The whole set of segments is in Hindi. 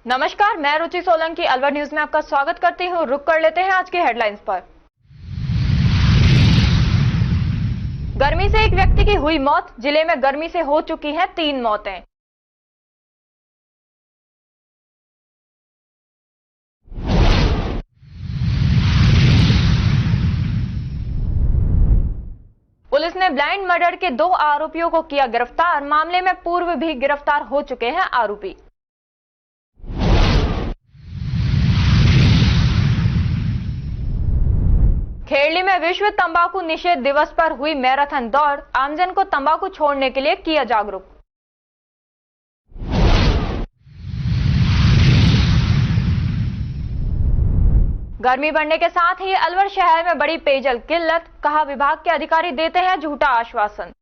नमस्कार, मैं रुचि सोलंकी अलवर न्यूज में आपका स्वागत करती हूँ। रुक कर लेते हैं आज की हेडलाइंस पर। गर्मी से एक व्यक्ति की हुई मौत। जिले में गर्मी से हो चुकी हैं 3 मौतें। पुलिस ने ब्लाइंड मर्डर के 2 आरोपियों को किया गिरफ्तार। मामले में पूर्व भी गिरफ्तार हो चुके हैं आरोपी। खेरली में विश्व तंबाकू निषेध दिवस पर हुई मैराथन दौड़। आमजन को तंबाकू छोड़ने के लिए किया जागरूक। गर्मी बढ़ने के साथ ही अलवर शहर में बड़ी पेयजल किल्लत। कहा, विभाग के अधिकारी देते हैं झूठा आश्वासन।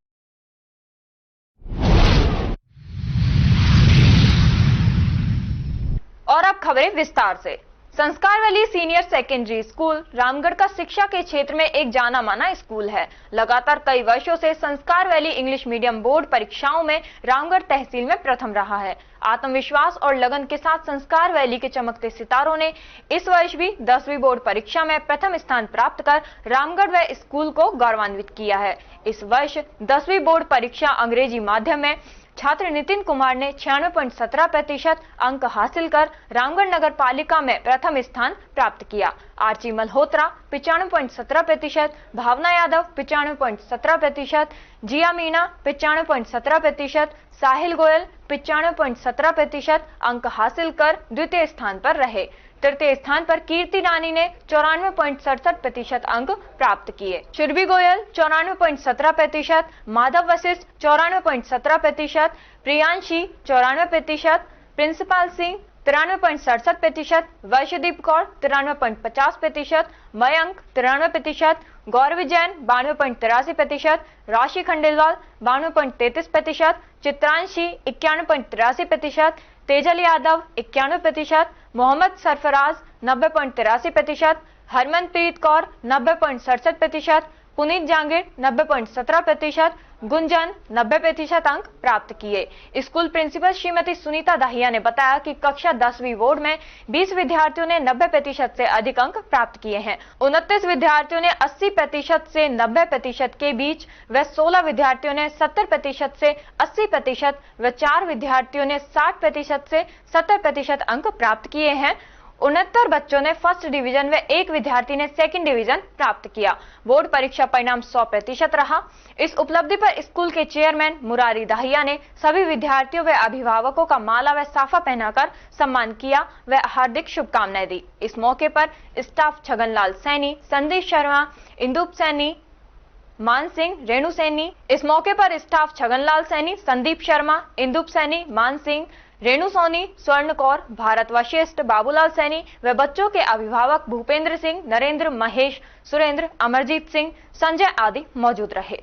और अब खबरें विस्तार से। संस्कार valley senior secondary school Ramgarh का शिक्षा के क्षेत्र में एक जाना माना स्कूल है। लगातार कई वर्षों से संस्कार वैली इंग्लिश मीडियम बोर्ड परीक्षाओं में रामगढ़ तहसील में प्रथम रहा है। आत्मविश्वास और लगन के साथ संस्कार वैली के चमकते सितारों ने इस वर्ष भी 10वीं बोर्ड परीक्षा में प्रथम स्थान प्राप्त कर रामगढ़ व स्कूल को गौरवान्वित किया है। इस वर्ष 10वीं बोर्ड परीक्षा अंग्रेजी माध्यम में छात्र नितिन कुमार ने 96.17% अंक हासिल कर रामगढ़ नगर पालिका में प्रथम स्थान प्राप्त किया। आर्ची मल्होत्रा 95.17%, भावना यादव 95.17%, जिया मीना 95.17%, साहिल गोयल 95.17% अंक हासिल कर द्वितीय स्थान पर रहे। तृतीय स्थान पर कीर्ति रानी ने 94.67% अंक प्राप्त किए। सुरभि गोयल 94.17%, माधव वशिष्ठ 94.17%, प्रियांशी 94%, प्रिंसिपाल सिंह 93.67%, वर्षदीप कौर 93.50%, मयंक 93%, गौरव जैन 92.83%, राशि खंडेलवाल 92.33%, चित्रांशी 91.83%, तेजल यादव 91%, मोहम्मद सरफराज 90.83%, हरमनप्रीत कौर 90.67%, पुनीत जांगीर 90.17%, गुंजन 90% अंक प्राप्त किए। स्कूल प्रिंसिपल श्रीमती सुनीता दाहिया ने बताया कि कक्षा 10वीं बोर्ड में 20 विद्यार्थियों ने 90% से अधिक अंक प्राप्त किए हैं। 29 विद्यार्थियों ने 80% से 90% के बीच व 16 विद्यार्थियों ने 70% से 80% व 4 विद्यार्थियों ने 60% से 70% अंक प्राप्त किए हैं। 69 बच्चों ने फर्स्ट डिवीजन व 1 विद्यार्थी ने सेकंड डिवीजन प्राप्त किया। बोर्ड परीक्षा परिणाम 100% रहा। इस उपलब्धि पर स्कूल के चेयरमैन मुरारी दाहिया ने सभी विद्यार्थियों व अभिभावकों का माला व साफा पहनाकर सम्मान किया व हार्दिक शुभकामनाएं दी। इस मौके पर स्टाफ छगनलाल सैनी, संदीप शर्मा, इंदुप सैनी, मान सिंह, रेणु सैनी। इस मौके पर स्टाफ छगनलाल सैनी, संदीप शर्मा, इंदुप सैनी, मान सिंह, रेणु सोनी, स्वर्ण कौर, भारत वशिष्ठ, बाबूलाल सैनी व बच्चों के अभिभावक भूपेंद्र सिंह, नरेंद्र, महेश, सुरेंद्र, अमरजीत सिंह, संजय आदि मौजूद रहे।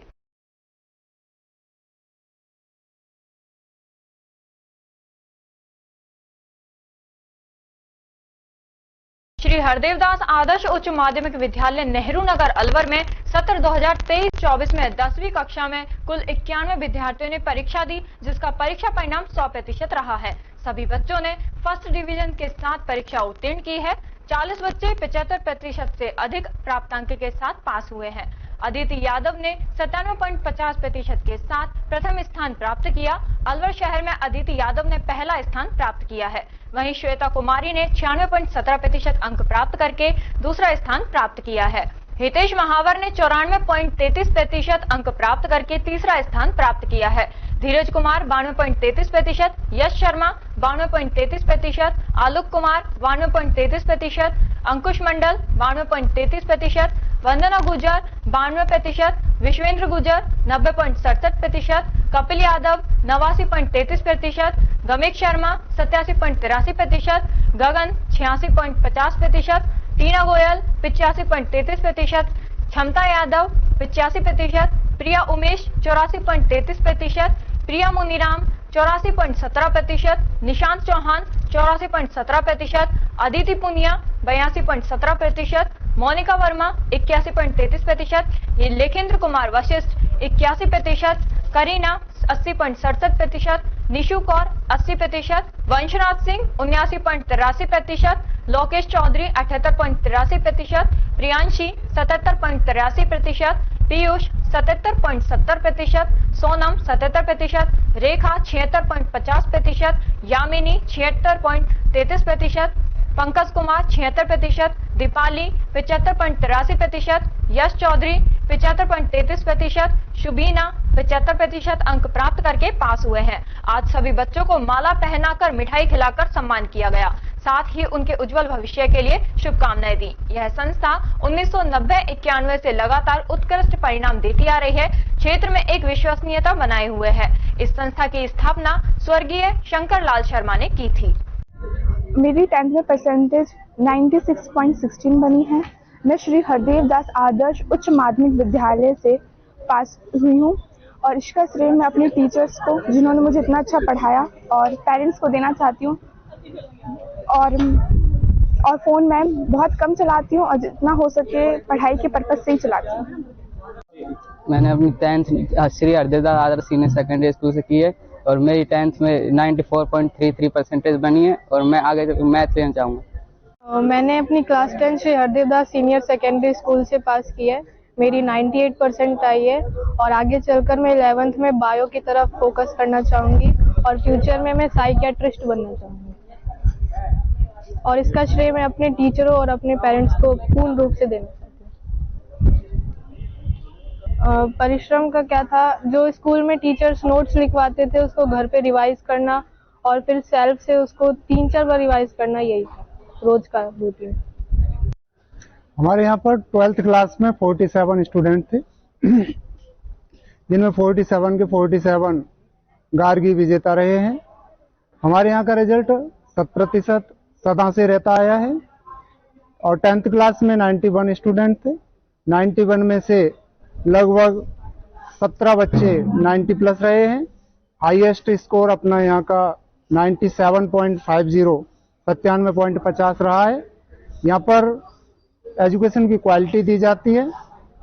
श्री हरदेवदास आदर्श उच्च माध्यमिक विद्यालय नेहरू नगर अलवर में सत्र 2023-24 में 10वीं कक्षा में कुल 91 विद्यार्थियों ने परीक्षा दी, जिसका परीक्षा परिणाम 100% रहा है। सभी बच्चों ने फर्स्ट डिवीजन के साथ परीक्षा उत्तीर्ण की है। 40 बच्चे 75% से अधिक प्राप्तांक के साथ पास हुए हैं। अदिति यादव ने 97.50% के साथ प्रथम स्थान प्राप्त किया। अलवर शहर में अदिति यादव ने पहला स्थान प्राप्त किया है। वहीं श्वेता कुमारी ने 96.17% अंक प्राप्त करके दूसरा स्थान प्राप्त किया है। हितेश महावर ने 94.33% अंक प्राप्त करके तीसरा स्थान प्राप्त किया है। धीरज कुमार 92.33%, यश शर्मा 92.33%, आलोक कुमार 92.33%, अंकुश मंडल 92.33%, वंदना गुजर 92%, विश्वेंद्र गुजर 90.67%, कपिल यादव 89.33%, गमेश शर्मा 87.83%, गगन 86.50%, टीना गोयल 85.33%, क्षमता यादव 85%, प्रिया उमेश 84.33%, प्रिया मुनीराम 84.17%, निशांत चौहान 84.17%, अदिति पुनिया 82.17%, मोनिका वर्मा 81.33%, लेखेंद्र कुमार वशिष्ठ 81%, करीना 80.67%, निशु कौर 80%, वंशराज सिंह 79.83%, लोकेश चौधरी 78.83%, प्रियांशी 77.83%, पीयूष 77.70%, सोनम 77%, रेखा 76.50%, यामिनी 76.33%, पंकज कुमार 76%, दीपाली 75.83%, यश चौधरी 75.33%, शुबीना 75% अंक प्राप्त करके पास हुए हैं। आज सभी बच्चों को माला पहनाकर मिठाई खिलाकर सम्मान किया गया, साथ ही उनके उज्जवल भविष्य के लिए शुभकामनाएं दी। यह संस्था 1990-91 से लगातार उत्कृष्ट परिणाम देती आ रही है, क्षेत्र में एक विश्वसनीयता बनाए हुए है। इस संस्था की स्थापना स्वर्गीय शंकर लाल शर्मा ने की थी। मेरी 10th में परसेंटेज 96.16 बनी है। मैं श्री हरदेव दास आदर्श उच्च माध्यमिक विद्यालय से पास हुई हूँ और इसका श्रेय मैं अपने टीचर्स को, जिन्होंने मुझे इतना अच्छा पढ़ाया, और पेरेंट्स को देना चाहती हूँ। और फ़ोन मैं बहुत कम चलाती हूँ और जितना हो सके पढ़ाई के पर्पज़ से ही चलाती हूँ। मैंने अपनी 10th श्री हरदेव दास आदर्श सीनियर सेकेंडरी स्कूल से की है और मेरी 10th में 94.33 परसेंटेज बनी है और मैं आगे मैथ लेना चाहूँगा। मैंने अपनी क्लास 10 श्री हरदेव दास सीनियर सेकेंडरी स्कूल से पास की है। मेरी 98% आई है और आगे चलकर मैं 11th में बायो की तरफ फोकस करना चाहूँगी और फ्यूचर में मैं साइकियाट्रिस्ट बनना चाहूँगी। और इसका श्रेय मैं अपने टीचरों और अपने पेरेंट्स को पूर्ण रूप से देना चाहती हूँ। परिश्रम का क्या था, जो स्कूल में टीचर्स नोट्स लिखवाते थे उसको घर पे रिवाइज करना और फिर सेल्फ से उसको 3-4 बार रिवाइज करना, यही था रोज का रूटीन। हमारे यहाँ पर 12th क्लास में 47 स्टूडेंट थे, जिनमें 47 के 47 गार्गी विजेता रहे हैं। हमारे यहाँ का रिजल्ट 100% सदा से रहता आया है और 10th क्लास में 91 स्टूडेंट थे। 91 में से लगभग 17 बच्चे 90 प्लस रहे हैं। हाईएस्ट स्कोर अपना यहाँ का 97.50 97.50 रहा है। यहाँ पर एजुकेशन की क्वालिटी दी जाती है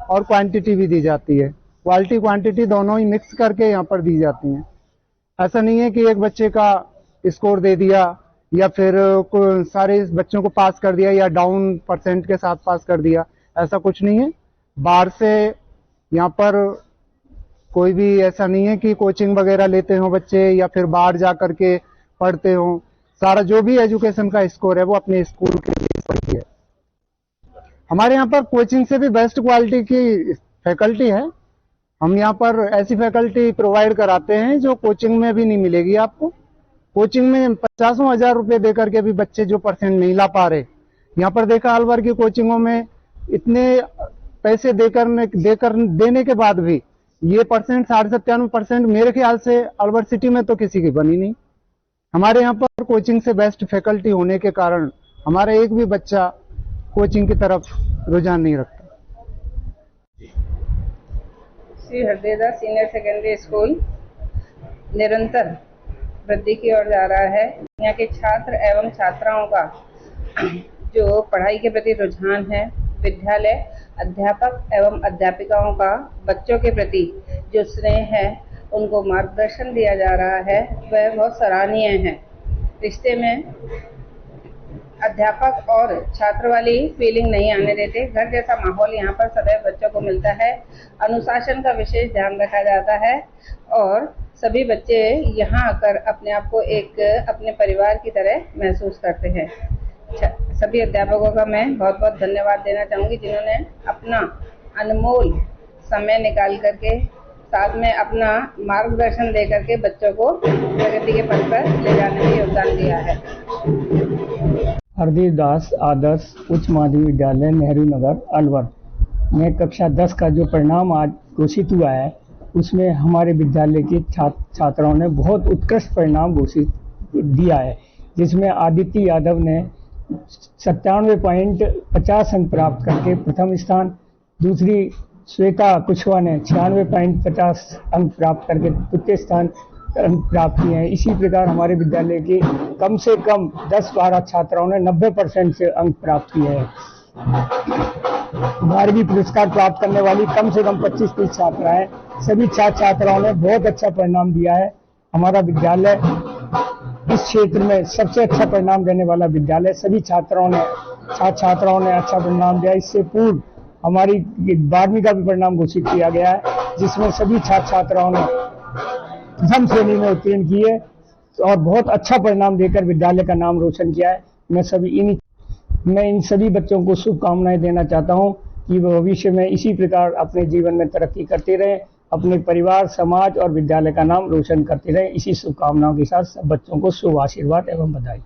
और क्वांटिटी भी दी जाती है। क्वालिटी क्वांटिटी दोनों ही मिक्स करके यहाँ पर दी जाती हैं। ऐसा नहीं है कि एक बच्चे का स्कोर दे दिया या फिर सारे बच्चों को पास कर दिया या डाउन परसेंट के साथ पास कर दिया, ऐसा कुछ नहीं है। बाहर से यहाँ पर कोई भी ऐसा नहीं है कि कोचिंग वगैरह लेते हो बच्चे या फिर बाहर जा कर के पढ़ते हो। सारा जो भी एजुकेशन का स्कोर है वो अपने स्कूल के लिए है। हमारे यहाँ पर कोचिंग से भी बेस्ट क्वालिटी की फैकल्टी है। हम यहाँ पर ऐसी फैकल्टी प्रोवाइड कराते हैं जो कोचिंग में भी नहीं मिलेगी आपको। कोचिंग में 50,000 रुपए दे करके भी बच्चे जो परसेंट नहीं ला पा रहे, यहाँ पर देखा अलवर की कोचिंगों में इतने पैसे देने के बाद भी ये परसेंट 97.5% मेरे ख्याल से अलवर सिटी में तो किसी की बनी नहीं। हमारे यहाँ पर कोचिंग से बेस्ट फैकल्टी होने के कारण हमारा एक भी बच्चा कोचिंग की तरफ रुझान नहीं रखता। श्री हरदेव दास सीनियर सेकेंडरी स्कूल निरंतर वृद्धि की ओर जा रहा है। यहाँ के छात्र एवं छात्राओं का जो पढ़ाई के प्रति रुझान है, विद्यालय अध्यापक एवं अध्यापिकाओं का बच्चों के प्रति जो स्नेह है, उनको मार्गदर्शन दिया जा रहा है, वह बहुत सराहनीय है। रिश्ते में अध्यापक और छात्र वाली फीलिंग नहीं आने देते। घर जैसा माहौल यहाँ पर सदैव बच्चों को मिलता है। अनुशासन का विशेष ध्यान रखा जाता है और सभी बच्चे यहाँ आकर अपने आप को एक अपने परिवार की तरह महसूस करते हैं। सभी अध्यापकों का मैं बहुत बहुत धन्यवाद देना चाहूँगी, जिन्होंने अपना अनमोल समय निकाल करके साथ में अपना मार्गदर्शन दे करके बच्चों को प्रगति के पथ पर ले जाने में योगदान दिया है। हरदेव दास आदर्श उच्च माध्यमिक विद्यालय नेहरू नगर अलवर में कक्षा 10 का जो परिणाम आज घोषित हुआ है, उसमें हमारे विद्यालय के छात्राओं ने बहुत उत्कृष्ट परिणाम घोषित दिया है, जिसमें आदित्य यादव ने 97.50 अंक प्राप्त करके प्रथम स्थान, दूसरी श्वेता कुशवाहा ने 96.50 अंक प्राप्त करके द्वितीय स्थान अंक प्राप्त किए हैं। इसी प्रकार हमारे विद्यालय के कम से कम 10-12 छात्राओं ने 90% से अंक प्राप्त किए हैं। 12वीं पुरस्कार प्राप्त करने वाली कम से कम 25-30 छात्राएं, सभी छात्र छात्राओं ने बहुत अच्छा परिणाम दिया है। हमारा विद्यालय इस क्षेत्र में सबसे अच्छा परिणाम देने वाला विद्यालय, सभी छात्राओं ने अच्छा परिणाम दिया। इससे पूर्व हमारी 12वीं का भी परिणाम घोषित किया गया है, जिसमें सभी छात्र छात्राओं ने प्रथम श्रेणी में उत्तीर्ण किए और बहुत अच्छा परिणाम देकर विद्यालय का नाम रोशन किया है। मैं इन सभी बच्चों को शुभकामनाएं देना चाहता हूं कि वो भविष्य में इसी प्रकार अपने जीवन में तरक्की करते रहें, अपने परिवार, समाज और विद्यालय का नाम रोशन करते रहें। इसी शुभकामनाओं के साथ सब बच्चों को शुभ आशीर्वाद एवं बधाई।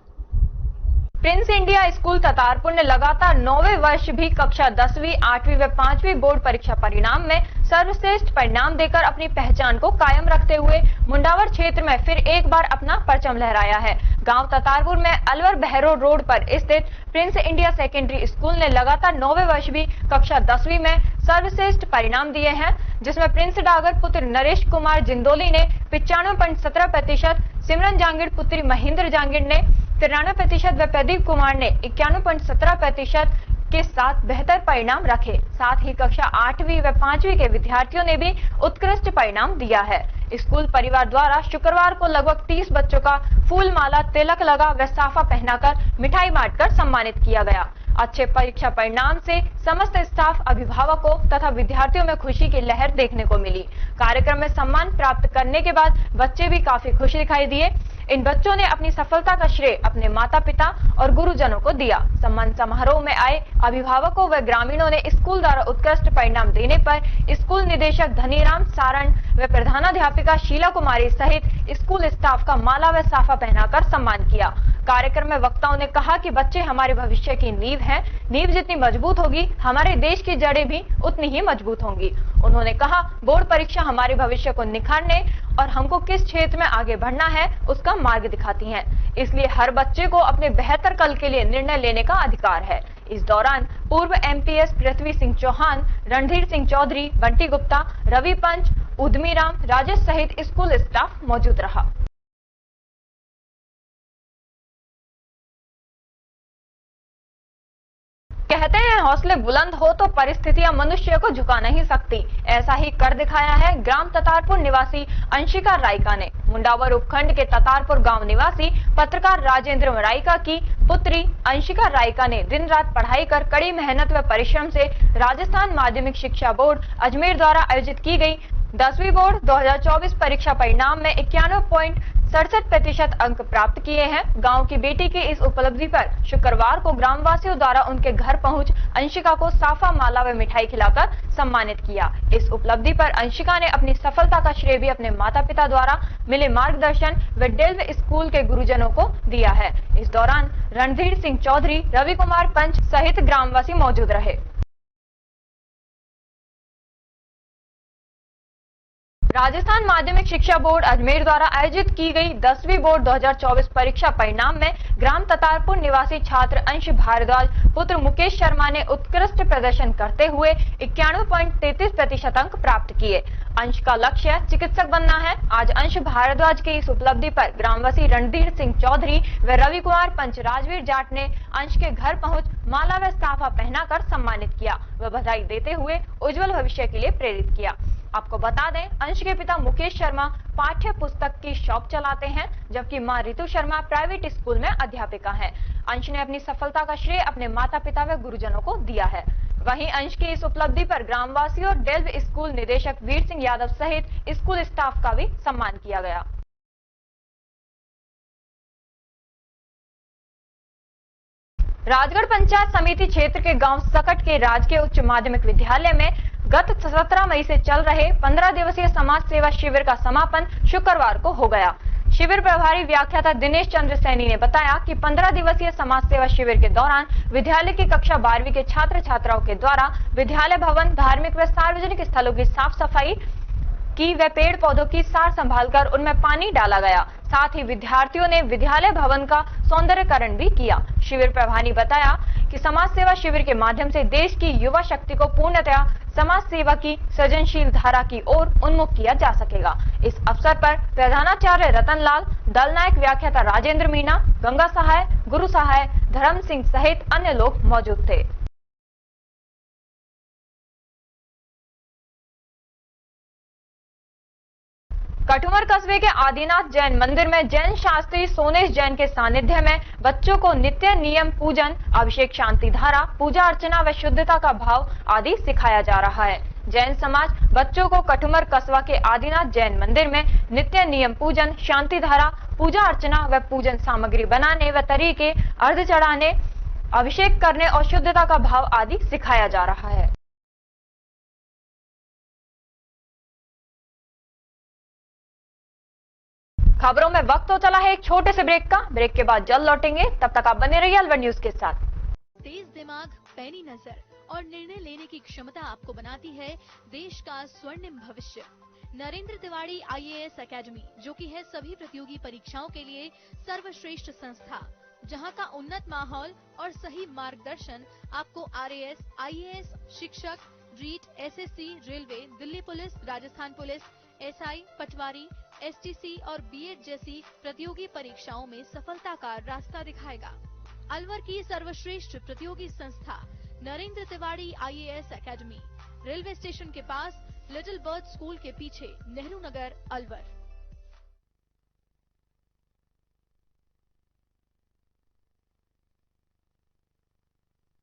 प्रिंस इंडिया स्कूल ततारपुर ने लगातार 9वें वर्ष भी कक्षा 10वीं, 8वीं व 5वीं बोर्ड परीक्षा परिणाम में सर्वश्रेष्ठ परिणाम देकर अपनी पहचान को कायम रखते हुए मुंडावर क्षेत्र में फिर एक बार अपना परचम लहराया है। गांव ततारपुर में अलवर बहरो रोड पर स्थित प्रिंस इंडिया सेकेंडरी स्कूल ने लगातार 9वें वर्ष भी कक्षा 10वीं में सर्वश्रेष्ठ परिणाम दिए हैं, जिसमें प्रिंस डागर पुत्र नरेश कुमार जिंदोली ने 95.17%, सिमरन जांगिड़ पुत्री महेंद्र जांगिड़ ने 93% व प्रदीप कुमार ने 91.17% के साथ बेहतर परिणाम रखे। साथ ही कक्षा 8वीं व 5वीं के विद्यार्थियों ने भी उत्कृष्ट परिणाम दिया है। स्कूल परिवार द्वारा शुक्रवार को लगभग 30 बच्चों का फूल माला, तिलक लगा व साफा पहनाकर मिठाई बांटकर सम्मानित किया गया। अच्छे परीक्षा परिणाम से समस्त स्टाफ, अभिभावकों तथा विद्यार्थियों में खुशी की लहर देखने को मिली। कार्यक्रम में सम्मान प्राप्त करने के बाद बच्चे भी काफी खुश दिखाई दिए। इन बच्चों ने अपनी सफलता का श्रेय अपने माता पिता और गुरुजनों को दिया। सम्मान समारोह में आए अभिभावकों व ग्रामीणों ने स्कूल द्वारा उत्कृष्ट परिणाम देने पर स्कूल निदेशक धनीराम सारण व प्रधानाध्यापिका शीला कुमारी सहित स्कूल स्टाफ का माला व साफा पहनाकर सम्मान किया। कार्यक्रम में वक्ताओं ने कहा कि बच्चे हमारे भविष्य की नींव हैं। नींव जितनी मजबूत होगी, हमारे देश की जड़ें भी उतनी ही मजबूत होंगी। उन्होंने कहा, बोर्ड परीक्षा हमारे भविष्य को निखारने और हमको किस क्षेत्र में आगे बढ़ना है उसका मार्ग दिखाती हैं। इसलिए हर बच्चे को अपने बेहतर कल के लिए निर्णय लेने का अधिकार है। इस दौरान पूर्व एमपीएस पृथ्वी सिंह चौहान, रणधीर सिंह चौधरी, बंटी गुप्ता, रवि पंच, उद्मीराम, राजेश सहित स्कूल स्टाफ मौजूद रहा। कहते हैं हौसले बुलंद हो तो परिस्थितियां मनुष्य को झुका नहीं सकती। ऐसा ही कर दिखाया है ग्राम ततारपुर निवासी अंशिका रायका ने। मुंडावर उपखंड के ततारपुर गांव निवासी पत्रकार राजेंद्र रायका की पुत्री अंशिका रायका ने दिन रात पढ़ाई कर कड़ी मेहनत व परिश्रम से राजस्थान माध्यमिक शिक्षा बोर्ड अजमेर द्वारा आयोजित की गई 10वीं बोर्ड 2024 परीक्षा परिणाम में 91.67% अंक प्राप्त किए हैं। गांव की बेटी की इस उपलब्धि पर शुक्रवार को ग्रामवासियों द्वारा उनके घर पहुंच अंशिका को साफा, माला व मिठाई खिलाकर सम्मानित किया। इस उपलब्धि पर अंशिका ने अपनी सफलता का श्रेय भी अपने माता पिता द्वारा मिले मार्गदर्शन व डेल्व स्कूल के गुरुजनों को दिया है। इस दौरान रणधीर सिंह चौधरी, रवि कुमार पंच सहित ग्रामवासी मौजूद रहे। राजस्थान माध्यमिक शिक्षा बोर्ड अजमेर द्वारा आयोजित की गई 10वीं बोर्ड 2024 परीक्षा परिणाम में ग्राम ततारपुर निवासी छात्र अंश भारद्वाज पुत्र मुकेश शर्मा ने उत्कृष्ट प्रदर्शन करते हुए 91.33% अंक प्राप्त किए। अंश का लक्ष्य चिकित्सक बनना है। आज अंश भारद्वाज की इस उपलब्धि पर ग्रामवासी रणधीर सिंह चौधरी व रवि कुमार पंच, राजवीर जाट ने अंश के घर पहुंच माला व साफा पहनाकर सम्मानित किया व बधाई देते हुए उज्जवल भविष्य के लिए प्रेरित किया। आपको बता दें, अंश के पिता मुकेश शर्मा पाठ्य पुस्तक की शॉप चलाते हैं, जबकि मां रितु शर्मा प्राइवेट स्कूल में अध्यापिका हैं। अंश ने अपनी सफलता का श्रेय अपने माता पिता व गुरुजनों को दिया है। वहीं अंश की इस उपलब्धि पर ग्रामवासियों और डेल्व स्कूल निदेशक वीर सिंह यादव सहित स्कूल स्टाफ का भी सम्मान किया गया। राजगढ़ पंचायत समिति क्षेत्र के गांव सकट के राजकीय उच्च माध्यमिक विद्यालय में गत 17 मई से चल रहे 15 दिवसीय समाज सेवा शिविर का समापन शुक्रवार को हो गया। शिविर प्रभारी व्याख्याता दिनेश चंद्र सैनी ने बताया कि 15 दिवसीय समाज सेवा शिविर के दौरान विद्यालय की कक्षा 12वीं के छात्र छात्राओं के द्वारा विद्यालय भवन, धार्मिक व सार्वजनिक स्थलों की साफ सफाई की व पेड़ पौधों की सार संभाल कर उनमें पानी डाला गया। साथ ही विद्यार्थियों ने विद्यालय भवन का सौंदर्यकरण भी किया। शिविर प्रभारी बताया कि समाज सेवा शिविर के माध्यम से देश की युवा शक्ति को पूर्णतया समाज सेवा की सृजनशील धारा की ओर उन्मुख किया जा सकेगा। इस अवसर पर प्रधानाचार्य रतन लाल, दल नायक व्याख्याता राजेंद्र मीणा, गंगा सहाय, गुरु सहाय, धर्म सिंह सहित अन्य लोग मौजूद थे। कठुमर कस्बे के आदिनाथ जैन मंदिर में जैन शास्त्री सोनेश जैन के सानिध्य में बच्चों को नित्य नियम पूजन, अभिषेक, शांति धारा, पूजा अर्चना व शुद्धता का भाव आदि सिखाया जा रहा है। जैन समाज बच्चों को कठुमर कस्बा के आदिनाथ जैन मंदिर में नित्य नियम पूजन, शांति धारा, पूजा अर्चना व पूजन सामग्री बनाने व तरीके, अर्घ चढ़ाने, अभिषेक करने और शुद्धता का भाव आदि सिखाया जा रहा है। खबरों में वक्त तो चला है एक छोटे से ब्रेक का। ब्रेक के बाद जल्द लौटेंगे, तब तक आप बने रहिए अलवर न्यूज के साथ। तेज दिमाग, पैनी नजर और निर्णय लेने की क्षमता आपको बनाती है देश का स्वर्णिम भविष्य। नरेंद्र तिवारी IAS एकेडमी, जो कि है सभी प्रतियोगी परीक्षाओं के लिए सर्वश्रेष्ठ संस्था, जहां का उन्नत माहौल और सही मार्गदर्शन आपको RAS, IAS, शिक्षक, REET, SSC, railway, Delhi police, Rajasthan police, SI, patwari, STC और BEd जैसी प्रतियोगी परीक्षाओं में सफलता का रास्ता दिखाएगा। अलवर की सर्वश्रेष्ठ प्रतियोगी संस्था Narendra Tiwari IAS academy, railway station के पास, लिटिल बर्ड स्कूल के पीछे, नेहरू नगर, अलवर।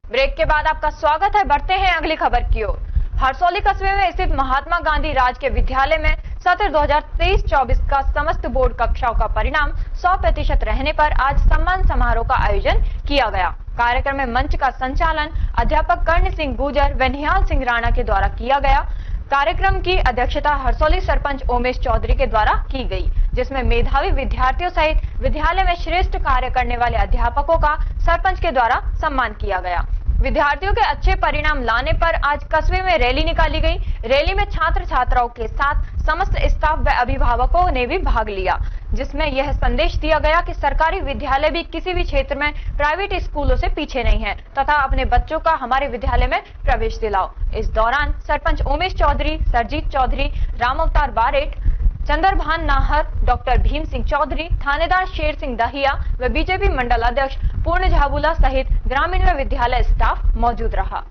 ब्रेक के बाद आपका स्वागत है। बढ़ते हैं अगली खबर की ओर। हरसौली कस्बे में स्थित महात्मा गांधी राजकीय विद्यालय में सत्र 2023-24 का समस्त बोर्ड कक्षाओं का परिणाम 100% रहने पर आज सम्मान समारोह का आयोजन किया गया। कार्यक्रम में मंच का संचालन अध्यापक कर्ण सिंह गुर्जर व निहाल सिंह राणा के द्वारा किया गया। कार्यक्रम की अध्यक्षता हरसौली सरपंच ओमेश चौधरी के द्वारा की गई, जिसमें मेधावी विद्यार्थियों सहित विद्यालय में श्रेष्ठ कार्य करने वाले अध्यापकों का सरपंच के द्वारा सम्मान किया गया। विद्यार्थियों के अच्छे परिणाम लाने पर आज कस्बे में रैली निकाली गई। रैली में छात्र छात्राओं के साथ समस्त स्टाफ व अभिभावकों ने भी भाग लिया, जिसमें यह संदेश दिया गया कि सरकारी विद्यालय भी किसी भी क्षेत्र में प्राइवेट स्कूलों से पीछे नहीं है तथा अपने बच्चों का हमारे विद्यालय में प्रवेश दिलाओ। इस दौरान सरपंच ओमेश चौधरी, सरजीत चौधरी, राम अवतार बारेट, चंद्रभान नाहर, डॉक्टर भीम सिंह चौधरी, थानेदार शेर सिंह दहिया व बीजेपी मंडल अध्यक्ष पूर्ण झाबुला सहित ग्रामीण व विद्यालय स्टाफ मौजूद रहा।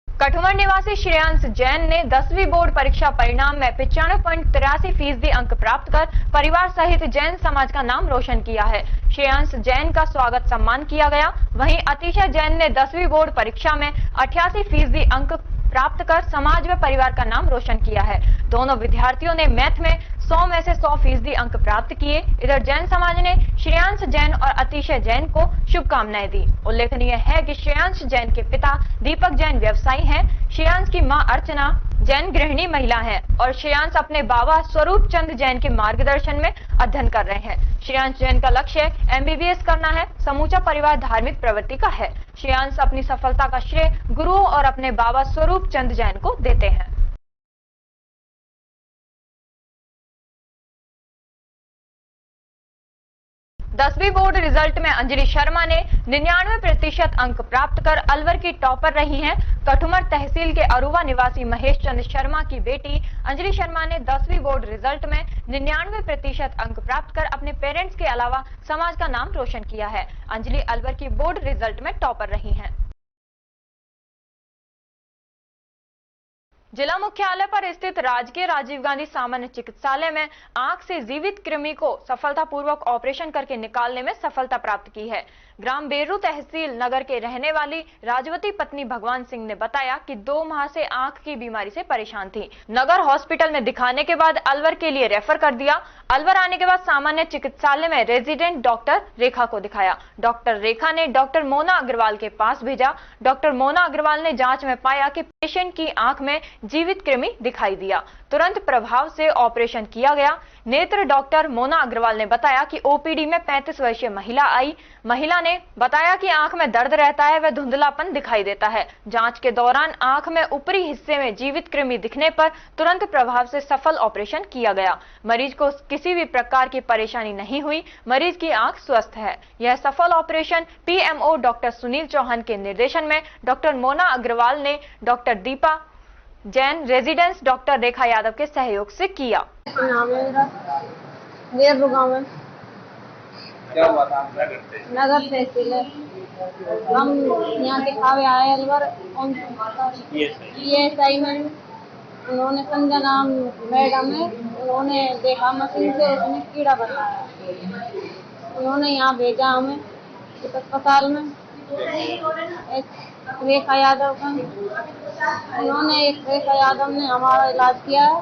कठुमर निवासी श्रेयांश जैन ने 10वीं बोर्ड परीक्षा परिणाम में 95.83% अंक प्राप्त कर परिवार सहित जैन समाज का नाम रोशन किया है। श्रेयांश जैन का स्वागत सम्मान किया गया। वहीं अतिशा जैन ने 10वीं बोर्ड परीक्षा में 88% अंक प्राप्त कर समाज व परिवार का नाम रोशन किया है। दोनों विद्यार्थियों ने मैथ में 100 में से 100% अंक प्राप्त किए। इधर जैन समाज ने श्रेयांश जैन और अतिशय जैन को शुभकामनाएं दी। उल्लेखनीय है कि श्रेयांश जैन के पिता दीपक जैन व्यवसायी हैं। श्रेयांश की मां अर्चना जैन गृहिणी महिला है और श्रेयांश अपने बाबा स्वरूप चंद जैन के मार्गदर्शन में अध्ययन कर रहे हैं। श्रेयांश जैन का लक्ष्य MBBS करना है। समूचा परिवार धार्मिक प्रवृत्ति का है। श्रेयांश अपनी सफलता का श्रेय गुरुओं और अपने बाबा स्वरूप चंद जैन को देते हैं। दसवीं बोर्ड रिजल्ट में अंजलि शर्मा ने 99% अंक प्राप्त कर अलवर की टॉपर रही हैं। कठुमर तहसील के अरुवा निवासी महेश चंद शर्मा की बेटी अंजलि शर्मा ने 10वीं बोर्ड रिजल्ट में 99% अंक प्राप्त कर अपने पेरेंट्स के अलावा समाज का नाम रोशन किया है। अंजलि अलवर की बोर्ड रिजल्ट में टॉपर रही हैं। जिला मुख्यालय पर स्थित राजकीय राजीव गांधी सामान्य चिकित्सालय में आंख से जीवित कृमि को सफलतापूर्वक ऑपरेशन करके निकालने में सफलता प्राप्त की है। ग्राम बेरू तहसील नगर के रहने वाली राजवती पत्नी भगवान सिंह ने बताया कि 2 माह से आंख की बीमारी से परेशान थी। नगर हॉस्पिटल में दिखाने के बाद अलवर के लिए रेफर कर दिया। अलवर आने के बाद सामान्य चिकित्सालय में रेजिडेंट डॉक्टर रेखा को दिखाया। डॉक्टर रेखा ने डॉक्टर मोना अग्रवाल के पास भेजा। डॉक्टर मोना अग्रवाल ने जांच में पाया कि पेशेंट की आंख में जीवित कृमि दिखाई दिया। तुरंत प्रभाव से ऑपरेशन किया गया। नेत्र डॉक्टर मोना अग्रवाल ने बताया कि ओपीडी में 35 वर्षीय महिला आई। महिला ने बताया कि आंख में दर्द रहता है व धुंधलापन दिखाई देता है। जांच के दौरान आंख में ऊपरी हिस्से में जीवित कृमि दिखने पर तुरंत प्रभाव से सफल ऑपरेशन किया गया। मरीज को किसी भी प्रकार की परेशानी नहीं हुई। मरीज की आंख स्वस्थ है। यह सफल operation PMO doctor Sunil Chauhan के निर्देशन में डॉक्टर मोना अग्रवाल ने doctor Deepa Jain residents doctor Rekha Yadav के सहयोग से किया। नाम है मेरा, गाँव में क्या हुआ था? क्या करते हैं? नगर तहसील है। हम यहाँ दिखावे आए अलवर ESI में। उन्होंने संजना नाम मैडम है, उन्होंने देखा मशीन से, उसमें कीड़ा बताया। उन्होंने यहाँ भेजा हमें इस अस्पताल में, रेखा यादव का। उन्होंने एक रेखा यादव ने हमारा इलाज किया है।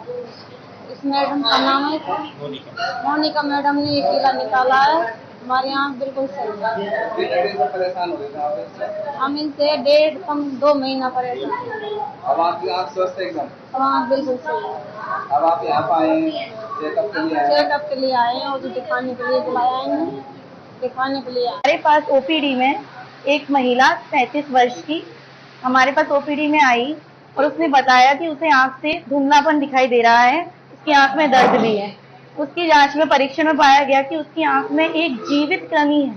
इस मैडम का नाम है मोनिका मैडम ने ये कीड़ा निकाला है। हमारे यहाँ बिल्कुल सही है। परेशान हो गए हम इनसे 2 महीना परेशान। अब आपकी आँख स्वस्थ है एकदम? हाँ बिल्कुल सही है। अब आप यहाँ पर आए चेकअप के लिए? चेकअप के लिए आए हैं और दिखाने के लिए बुलाया इन्हें, दिखाने के लिए। हमारे पास ओपीडी में एक महिला 35 वर्ष की हमारे पास ओपीडी में आई और उसने बताया कि उसे आंख से धुंधलापन दिखाई दे रहा है, उसकी आंख में दर्द भी है। उसकी जांच में परीक्षण में पाया गया कि उसकी आंख में एक जीवित कृमि है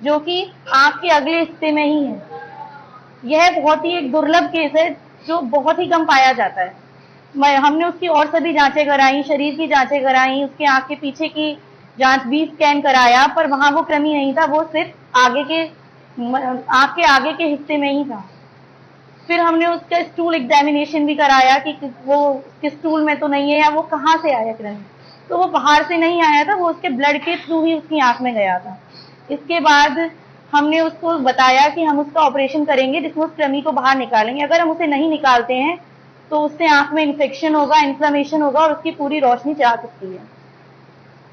जो कि आंख के अगले हिस्से में ही है। यह बहुत ही एक दुर्लभ केस है जो बहुत ही कम पाया जाता है। हमने उसकी और सभी जांचें कराई, शरीर की जांचें कराई, उसके आंख के पीछे की जांच भी स्कैन कराया, पर वहां वो कृमि नहीं था, वो सिर्फ आंख के आगे के हिस्से में ही था। फिर हमने उसका स्टूल एग्जामिनेशन भी कराया कि वो उसके स्टूल में तो नहीं है या वो कहाँ से आया कृमि। तो वो बाहर से नहीं आया था, वो उसके ब्लड के थ्रू ही उसकी आंख में गया था। इसके बाद हमने उसको बताया कि हम उसका ऑपरेशन करेंगे जिसमें उस कृमि को बाहर निकालेंगे। अगर हम उसे नहीं निकालते हैं तो उससे आंख में इन्फेक्शन होगा, इन्फ्लेमेशन होगा और उसकी पूरी रोशनी जा सकती है।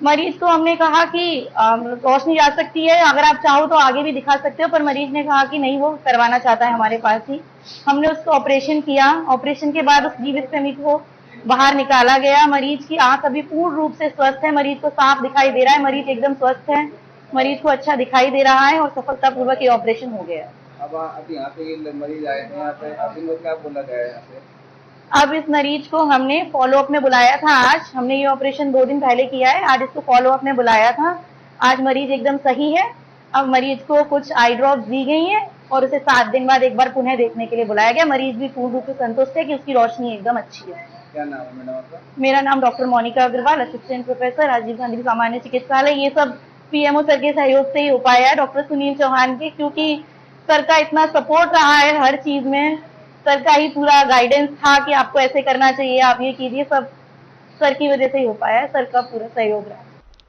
मरीज को हमने कहा कि रोशनी जा सकती है, अगर आप चाहो तो आगे भी दिखा सकते हो, पर मरीज ने कहा कि नहीं, वो करवाना चाहता है हमारे पास ही। हमने उसको ऑपरेशन किया। ऑपरेशन के बाद उस जीवित कृमि को बाहर निकाला गया। मरीज की आंख अभी पूर्ण रूप से स्वस्थ है, मरीज को साफ दिखाई दे रहा है, मरीज एकदम स्वस्थ है, मरीज को अच्छा दिखाई दे रहा है और सफलतापूर्वक ये ऑपरेशन हो गया। अब यहाँ पे मरीज आए थे, यहाँ पे अब इनको क्या बोला गया है यहाँ पे? अब इस मरीज को हमने फॉलो अप में बुलाया था। आज हमने ये ऑपरेशन 2 दिन पहले किया है, आज इसको फॉलो अप में बुलाया था। आज मरीज एकदम सही है। अब मरीज को कुछ आई ड्रॉप्स दी गई हैं और उसे 7 दिन बाद एक बार पुनः देखने के लिए बुलाया गया। मरीज भी पूर्ण रूप से संतुष्ट है कि उसकी रोशनी एकदम अच्छी है। क्या नाम है मैडम आपका? मेरा नाम doctor Monika Agrawal, assistant professor, Rajiv Gandhi सामान्य चिकित्सालय। ये सब पीएमओ सर के सहयोग से ही हो पाया है, डॉक्टर सुनील चौहान के, क्योंकि सर का इतना सपोर्ट रहा है हर चीज में। सर का ही पूरा गाइडेंस था कि आपको ऐसे करना चाहिए, आप ये कीजिए, सब सर की वजह से ही हो पाया है, सर का पूरा सहयोग रहा।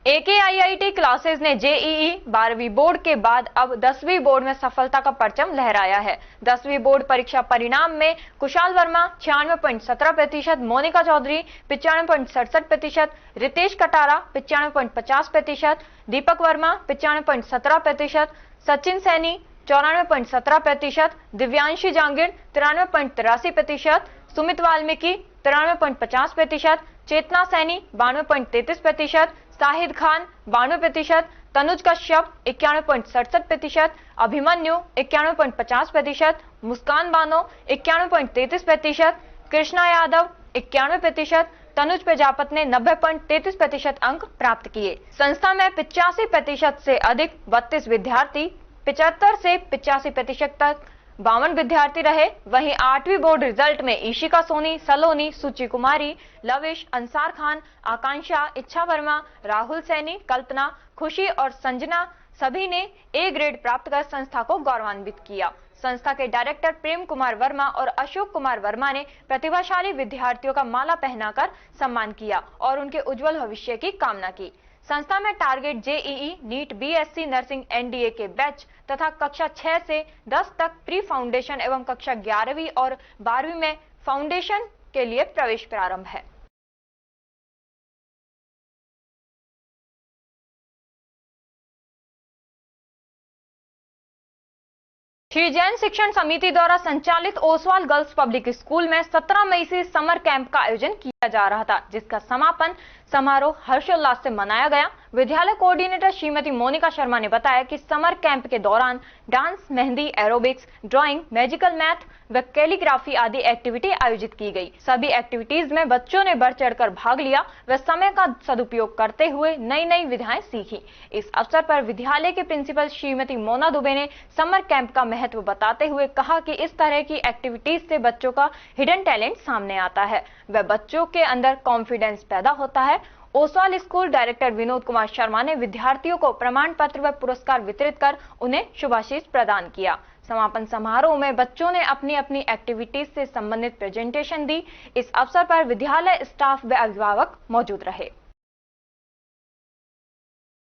AKIIT क्लासेस ने JEE 12वीं बोर्ड के बाद अब 10वीं बोर्ड में सफलता का परचम लहराया है। 10वीं बोर्ड परीक्षा परिणाम में कुशाल वर्मा 96.17%, मोनिका चौधरी 95.67%, रितेश कटारा 95.50%, दीपक वर्मा 95.17%, सचिन सैनी 94.17%, दिव्यांशी जांगीर 93.83%, सुमित वाल्मीकि 93.50%, चेतना सैनी 92.33%, शाहिद खान 92%, तनुज कश्यप 91.67%, अभिमन्यु 91.50%, मुस्कान बानो 91.33%, कृष्णा यादव 91%, तनुज प्रजापत ने 90.33% अंक प्राप्त किए। संस्था में 85% से अधिक 32 विद्यार्थी, 75 से 85% तक 52 विद्यार्थी रहे। वहीं 8वीं बोर्ड रिजल्ट में ईशिका सोनी, सलोनी, सुचि कुमारी, लविश, अंसार खान, आकांक्षा, इच्छा वर्मा, राहुल सैनी, कल्पना, खुशी और संजना सभी ने A ग्रेड प्राप्त कर संस्था को गौरवान्वित किया। संस्था के डायरेक्टर प्रेम कुमार वर्मा और अशोक कुमार वर्मा ने प्रतिभाशाली विद्यार्थियों का माला पहनाकर सम्मान किया और उनके उज्जवल भविष्य की कामना की। संस्था में target JEE, NEET, BSc nursing NDA के बैच तथा कक्षा 6 से 10 तक प्री फाउंडेशन एवं कक्षा 11वीं और 12वीं में फाउंडेशन के लिए प्रवेश प्रारंभ है। श्री जैन शिक्षण समिति द्वारा संचालित ओसवाल गर्ल्स पब्लिक स्कूल में 17 मई से समर कैंप का आयोजन किया जा रहा था, जिसका समापन समारोह हर्षोल्लास से मनाया गया। विद्यालय कोऑर्डिनेटर श्रीमती मोनिका शर्मा ने बताया कि समर कैंप के दौरान dance, mehndi, aerobics, drawing, magical math व कैलीग्राफी आदि एक्टिविटी आयोजित की गई। सभी एक्टिविटीज में बच्चों ने बढ़ चढ़कर भाग लिया व समय का सदुपयोग करते हुए नई नई विधाएं सीखी। इस अवसर पर विद्यालय के प्रिंसिपल श्रीमती मोना दुबे ने समर कैंप का महत्व बताते हुए कहा कि इस तरह की एक्टिविटीज से बच्चों का हिडन टैलेंट सामने आता है व बच्चों के अंदर कॉन्फिडेंस पैदा होता है। ओसवाल स्कूल डायरेक्टर विनोद कुमार शर्मा ने विद्यार्थियों को प्रमाण पत्र व पुरस्कार वितरित कर उन्हें शुभाशीष प्रदान किया। समापन समारोह में बच्चों ने अपनी अपनी एक्टिविटीज से संबंधित प्रेजेंटेशन दी। इस अवसर पर विद्यालय स्टाफ व अभिभावक मौजूद रहे।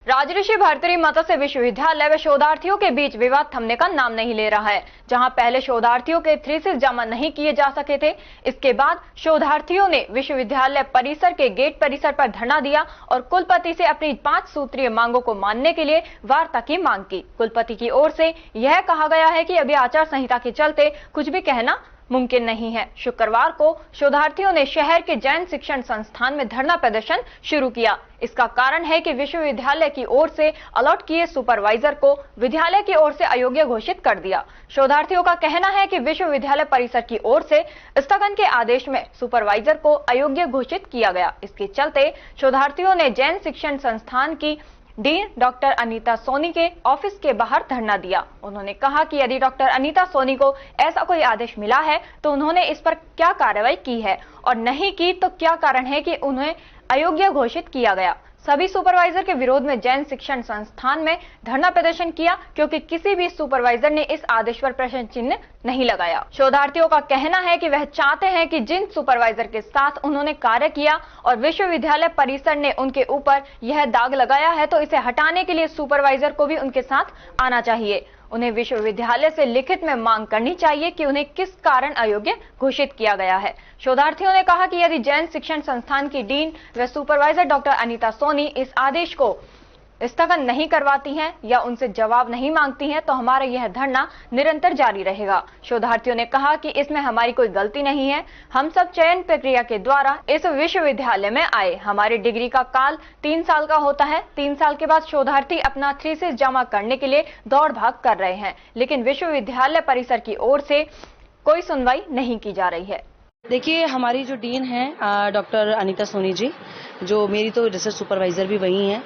राजऋषि भर्तृहरि मत्स्य विश्वविद्यालय व शोधार्थियों के बीच विवाद थमने का नाम नहीं ले रहा है। जहां पहले शोधार्थियों के थीसिस जमा नहीं किए जा सके थे, इसके बाद शोधार्थियों ने विश्वविद्यालय परिसर के गेट परिसर पर धरना दिया और कुलपति से अपनी 5 सूत्रीय मांगों को मानने के लिए वार्ता की मांग की। कुलपति की ओर से यह कहा गया है कि अभी आचार संहिता के चलते कुछ भी कहना मुमकिन नहीं है। शुक्रवार को शोधार्थियों ने शहर के जैन शिक्षण संस्थान में धरना प्रदर्शन शुरू किया। इसका कारण है कि विश्वविद्यालय की ओर से अलॉट किए सुपरवाइजर को विद्यालय की ओर से अयोग्य घोषित कर दिया। शोधार्थियों का कहना है कि विश्वविद्यालय परिसर की ओर से स्थगन के आदेश में सुपरवाइजर को अयोग्य घोषित किया गया। इसके चलते शोधार्थियों ने जैन शिक्षण संस्थान की डीन डॉक्टर अनीता सोनी के ऑफिस के बाहर धरना दिया। उन्होंने कहा कि यदि डॉक्टर अनीता सोनी को ऐसा कोई आदेश मिला है तो उन्होंने इस पर क्या कार्रवाई की है और नहीं की तो क्या कारण है कि उन्हें अयोग्य घोषित किया गया। सभी सुपरवाइजर के विरोध में जैन शिक्षण संस्थान में धरना प्रदर्शन किया क्योंकि किसी भी सुपरवाइजर ने इस आदेश पर प्रश्न चिन्ह नहीं लगाया। शोधार्थियों का कहना है कि वह चाहते हैं कि जिन सुपरवाइजर के साथ उन्होंने कार्य किया और विश्वविद्यालय परिसर ने उनके ऊपर यह दाग लगाया है तो इसे हटाने के लिए सुपरवाइजर को भी उनके साथ आना चाहिए। उन्हें विश्वविद्यालय से लिखित में मांग करनी चाहिए कि उन्हें किस कारण अयोग्य घोषित किया गया है। शोधार्थियों ने कहा कि यदि जैन शिक्षण संस्थान की डीन व सुपरवाइजर डॉक्टर अनीता सोनी इस आदेश को स्थगन नहीं करवाती हैं या उनसे जवाब नहीं मांगती हैं तो हमारा यह धरना निरंतर जारी रहेगा। शोधार्थियों ने कहा कि इसमें हमारी कोई गलती नहीं है। हम सब चयन प्रक्रिया के द्वारा इस विश्वविद्यालय में आए। हमारी डिग्री का काल 3 साल का होता है। 3 साल के बाद शोधार्थी अपना थीसिस जमा करने के लिए दौड़ भाग कर रहे हैं, लेकिन विश्वविद्यालय परिसर की ओर से कोई सुनवाई नहीं की जा रही है। देखिए, हमारी जो डीन है डॉक्टर अनीता सोनी जी, जो मेरी तो रिसर्च सुपरवाइजर भी वही हैं,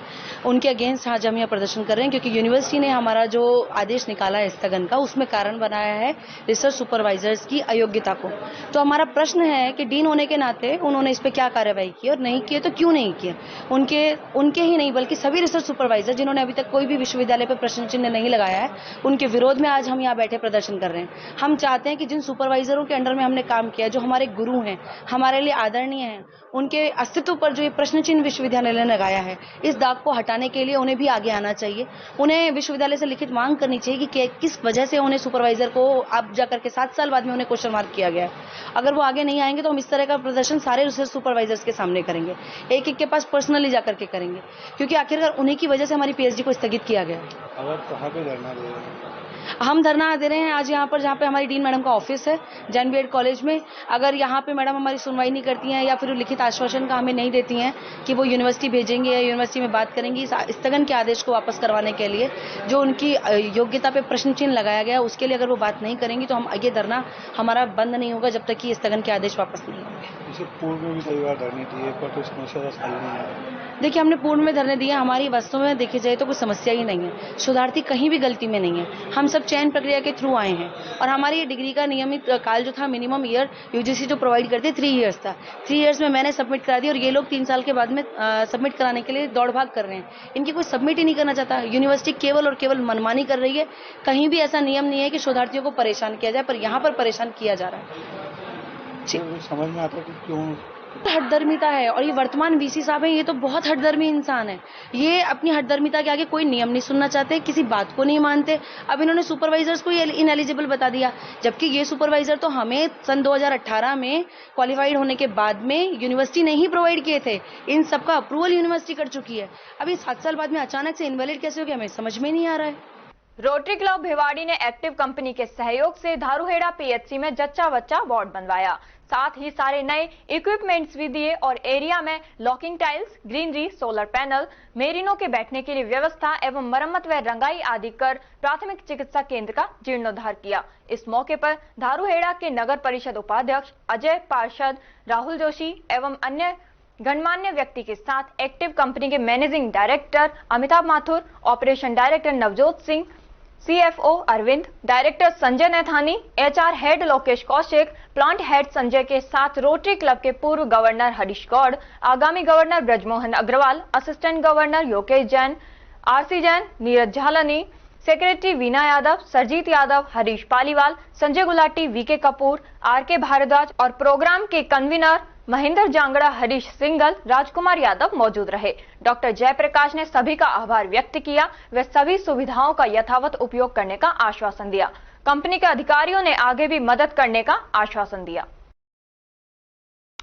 उनके अगेंस्ट आज हम यहाँ प्रदर्शन कर रहे हैं क्योंकि यूनिवर्सिटी ने हमारा जो आदेश निकाला है स्थगन का, उसमें कारण बनाया है रिसर्च सुपरवाइजर्स की अयोग्यता को। तो हमारा प्रश्न है कि डीन होने के नाते उन्होंने इस पर क्या कार्रवाई की और नहीं किए तो क्यों नहीं किए। उनके ही नहीं बल्कि सभी रिसर्च सुपरवाइजर जिन्होंने अभी तक कोई भी विश्वविद्यालय पर प्रश्न चिन्ह नहीं लगाया है, उनके विरोध में आज हम यहाँ बैठे प्रदर्शन कर रहे हैं। हम चाहते हैं कि जिन सुपरवाइजरों के अंडर में हमने काम किया, जो हमारे गुरु हैं, हमारे लिए आदरणीय हैं, उनके अस्तित्व पर जो ये प्रश्न चिन्ह विश्वविद्यालय ने लगाया है, इस दाग को हटाने के लिए उन्हें भी आगे आना चाहिए। उन्हें विश्वविद्यालय से लिखित मांग करनी चाहिए कि किस वजह से उन्हें सुपरवाइजर को अब जाकर के 7 साल बाद में उन्हें क्वेश्चन मार्क किया गया है। अगर वो आगे नहीं आएंगे तो हम इस तरह का प्रदर्शन सारे रिसर्च सुपरवाइजर्स के सामने करेंगे, एक के पास पर्सनली जाकर के करेंगे, क्योंकि आखिरकार उन्हीं की वजह से हमारी पीएचडी को स्थगित किया गया। हम धरना दे रहे हैं आज यहाँ पर, जहाँ पे हमारी डीन मैडम का ऑफिस है जैन बीएड कॉलेज में। अगर यहाँ पे मैडम हमारी सुनवाई नहीं करती हैं या फिर लिखित आश्वासन का हमें नहीं देती हैं कि वो यूनिवर्सिटी भेजेंगे या यूनिवर्सिटी में बात करेंगी स्थगन के आदेश को वापस करवाने के लिए, जो उनकी योग्यता पे प्रश्न चिन्ह लगाया गया उसके लिए अगर वो बात नहीं करेंगी तो हम ये धरना हमारा बंद नहीं होगा जब तक कि स्थगन के आदेश वापस नहीं होंगे। पूर्व में भी कई बार धरने दिए पर तो समस्या हल नहीं है। देखिए, हमने पूर्ण में धरने दिए, हमारी वास्तव में देखी जाए तो कोई समस्या ही नहीं है। शोधार्थी कहीं भी गलती में नहीं है। हम सब चयन प्रक्रिया के थ्रू आए हैं और हमारी ये डिग्री का नियमित काल जो था, मिनिमम ईयर यूजीसी जो प्रोवाइड करते 3 इयर्स था। 3 इयर्स में मैंने सबमिट करा दी और ये लोग 3 साल के बाद में सबमिट कराने के लिए दौड़ भाग कर रहे हैं। इनकी कोई सबमिट ही नहीं करना चाहता। यूनिवर्सिटी केवल और केवल मनमानी कर रही है। कहीं भी ऐसा नियम नहीं है कि शोधार्थियों को परेशान किया जाए, पर यहाँ पर परेशान किया जा रहा है। समझ में आता है कि क्यों हठधर्मिता है। और ये वर्तमान वीसी साहब हैं, ये तो बहुत हठधर्मी इंसान है। ये अपनी हठधर्मिता के आगे कोई नियम नहीं सुनना चाहते, किसी बात को नहीं मानते। अब इन्होंने सुपरवाइजर्स को इनएलिजिबल बता दिया, जबकि ये सुपरवाइजर तो हमें सन 2018 में क्वालिफाइड होने के बाद में यूनिवर्सिटी ने ही प्रोवाइड किए थे। इन सबका अप्रूवल यूनिवर्सिटी कर चुकी है। अभी 7 साल बाद में अचानक से इनवैलिड कैसे हो गया, हमें समझ में नहीं आ रहा है। रोटरी क्लब भिवाड़ी ने एक्टिव कंपनी के सहयोग से धारूहेड़ा पीएचसी में जच्चा बच्चा वार्ड बनवाया। साथ ही सारे नए इक्विपमेंट्स भी दिए और एरिया में locking tiles, greenery, solar panel, merino के बैठने के लिए व्यवस्था एवं मरम्मत व रंगाई आदि कर प्राथमिक चिकित्सा केंद्र का जीर्णोद्धार किया। इस मौके पर धारूहेड़ा के नगर परिषद उपाध्यक्ष अजय, पार्षद राहुल जोशी एवं अन्य गणमान्य व्यक्ति के साथ एक्टिव कंपनी के managing director Amitabh Mathur, operation director Navjot Singh, CFO Arvind, director Sanjay Naithani, HR head Lokesh Kaushik, plant head Sanjay के साथ रोटरी क्लब के पूर्व गवर्नर हरीश गौड़, आगामी governor Brajmohan Agrawal, assistant governor Yogesh Jain, RC Jain, Neeraj Jhalani, secretary Veena Yadav, Sarjeet Yadav, Harish Paliwal, Sanjay Gulati, VK Kapoor, RK Bhardwaj और प्रोग्राम के कन्वीनर महेंद्र जांगड़ा, हरीश सिंगल, राजकुमार यादव मौजूद रहे। डॉक्टर जयप्रकाश ने सभी का आभार व्यक्त किया व सभी सुविधाओं का यथावत उपयोग करने का आश्वासन दिया। कंपनी के अधिकारियों ने आगे भी मदद करने का आश्वासन दिया।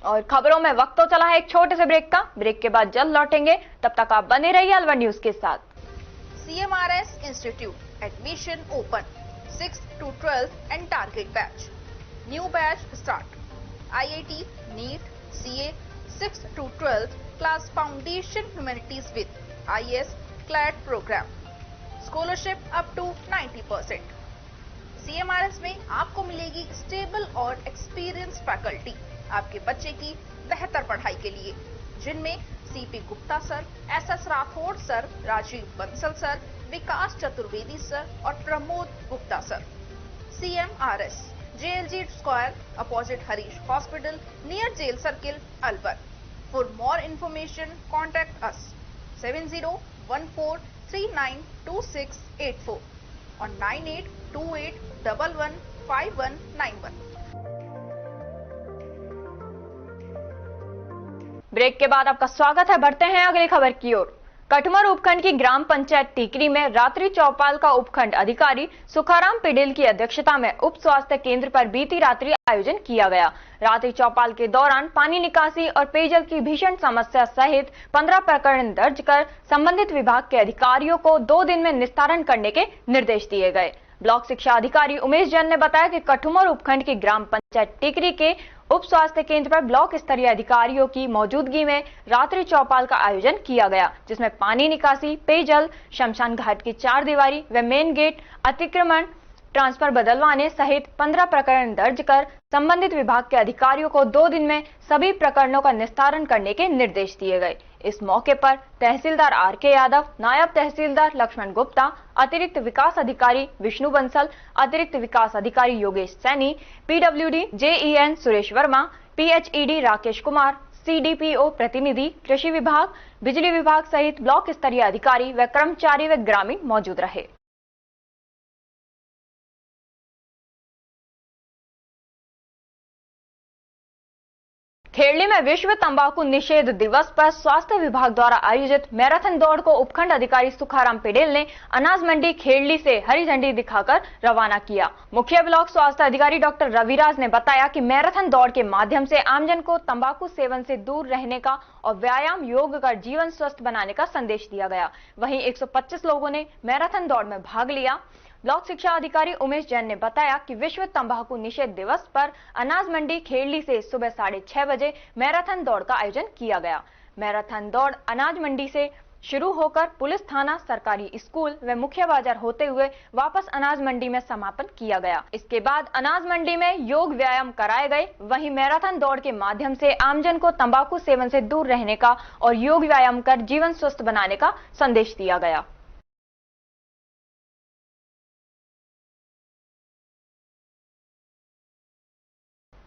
और खबरों में वक्त तो चला है एक छोटे से ब्रेक का। ब्रेक के बाद जल्द लौटेंगे, तब तक आप बने रहिए अलवर न्यूज के साथ। CMRS Institute admission open 6th to 12th and target batch. New batch start. IIT, NEET, CA 6th to 12th class foundation humanities with IS CLAT program. Scholarship up to 90%. CMRS में आपको मिलेगी स्टेबल और एक्सपीरियंस फैकल्टी आपके बच्चे की बेहतर पढ़ाई के लिए, जिनमें CP Gupta sir, SS Rathore sir, Rajeev Bansal sir, Vikas Chaturvedi sir और Pramod Gupta sir. CMRS JLG square opposite Harish hospital near jail circle Alwar. For more information contact us 7014392684 और 9828115191। ब्रेक के बाद आपका स्वागत है। बढ़ते हैं अगली खबर की ओर। कटमर उपखंड की ग्राम पंचायत टीकरी में रात्रि चौपाल का उपखंड अधिकारी सुखाराम पिडेल की अध्यक्षता में उप स्वास्थ्य केंद्र पर बीती रात्रि आयोजन किया गया। रात्रि चौपाल के दौरान पानी निकासी और पेयजल की भीषण समस्या सहित 15 प्रकरण दर्ज कर संबंधित विभाग के अधिकारियों को 2 दिन में निस्तारण करने के निर्देश दिए गए। ब्लॉक शिक्षा अधिकारी उमेश जैन ने बताया कि कठुमर उपखंड की ग्राम पंचायत टिकरी के उप स्वास्थ्य केंद्र पर ब्लॉक स्तरीय अधिकारियों की मौजूदगी में रात्रि चौपाल का आयोजन किया गया, जिसमें पानी निकासी, पेयजल, शमशान घाट की 4 दीवारी व मेन गेट अतिक्रमण, ट्रांसफर बदलवाने सहित 15 प्रकरण दर्ज कर संबंधित विभाग के अधिकारियों को 2 दिन में सभी प्रकरणों का निस्तारण करने के निर्देश दिए गए। इस मौके पर तहसीलदार RK यादव, नायब तहसीलदार लक्ष्मण गुप्ता, अतिरिक्त विकास अधिकारी विष्णु बंसल, अतिरिक्त विकास अधिकारी Yogesh Saini, PWD JEN Suresh Verma, PHED Rakesh Kumar, CDPO प्रतिनिधि, कृषि विभाग, बिजली विभाग सहित ब्लॉक स्तरीय अधिकारी व कर्मचारी व ग्रामीण मौजूद रहे। खेड़ली में विश्व तंबाकू निषेध दिवस पर स्वास्थ्य विभाग द्वारा आयोजित मैराथन दौड़ को उपखंड अधिकारी सुखाराम पिडेल ने अनाज मंडी खेड़ली से हरी झंडी दिखाकर रवाना किया। मुख्य ब्लॉक स्वास्थ्य अधिकारी डॉक्टर रविराज ने बताया कि मैराथन दौड़ के माध्यम से आमजन को तंबाकू सेवन से दूर रहने का और व्यायाम योग कर जीवन स्वस्थ बनाने का संदेश दिया गया। वहीं 125 लोगों ने मैराथन दौड़ में भाग लिया। ब्लॉक शिक्षा अधिकारी उमेश जैन ने बताया कि विश्व तंबाकू निषेध दिवस पर अनाज मंडी खेड़ली से सुबह 6:30 बजे मैराथन दौड़ का आयोजन किया गया। मैराथन दौड़ अनाज मंडी से शुरू होकर पुलिस थाना, सरकारी स्कूल व मुख्य बाजार होते हुए वापस अनाज मंडी में समापन किया गया। इसके बाद अनाज मंडी में योग व्यायाम कराए गए। वहीं मैराथन दौड़ के माध्यम से आमजन को तंबाकू सेवन से दूर रहने का और योग व्यायाम कर जीवन स्वस्थ बनाने का संदेश दिया गया।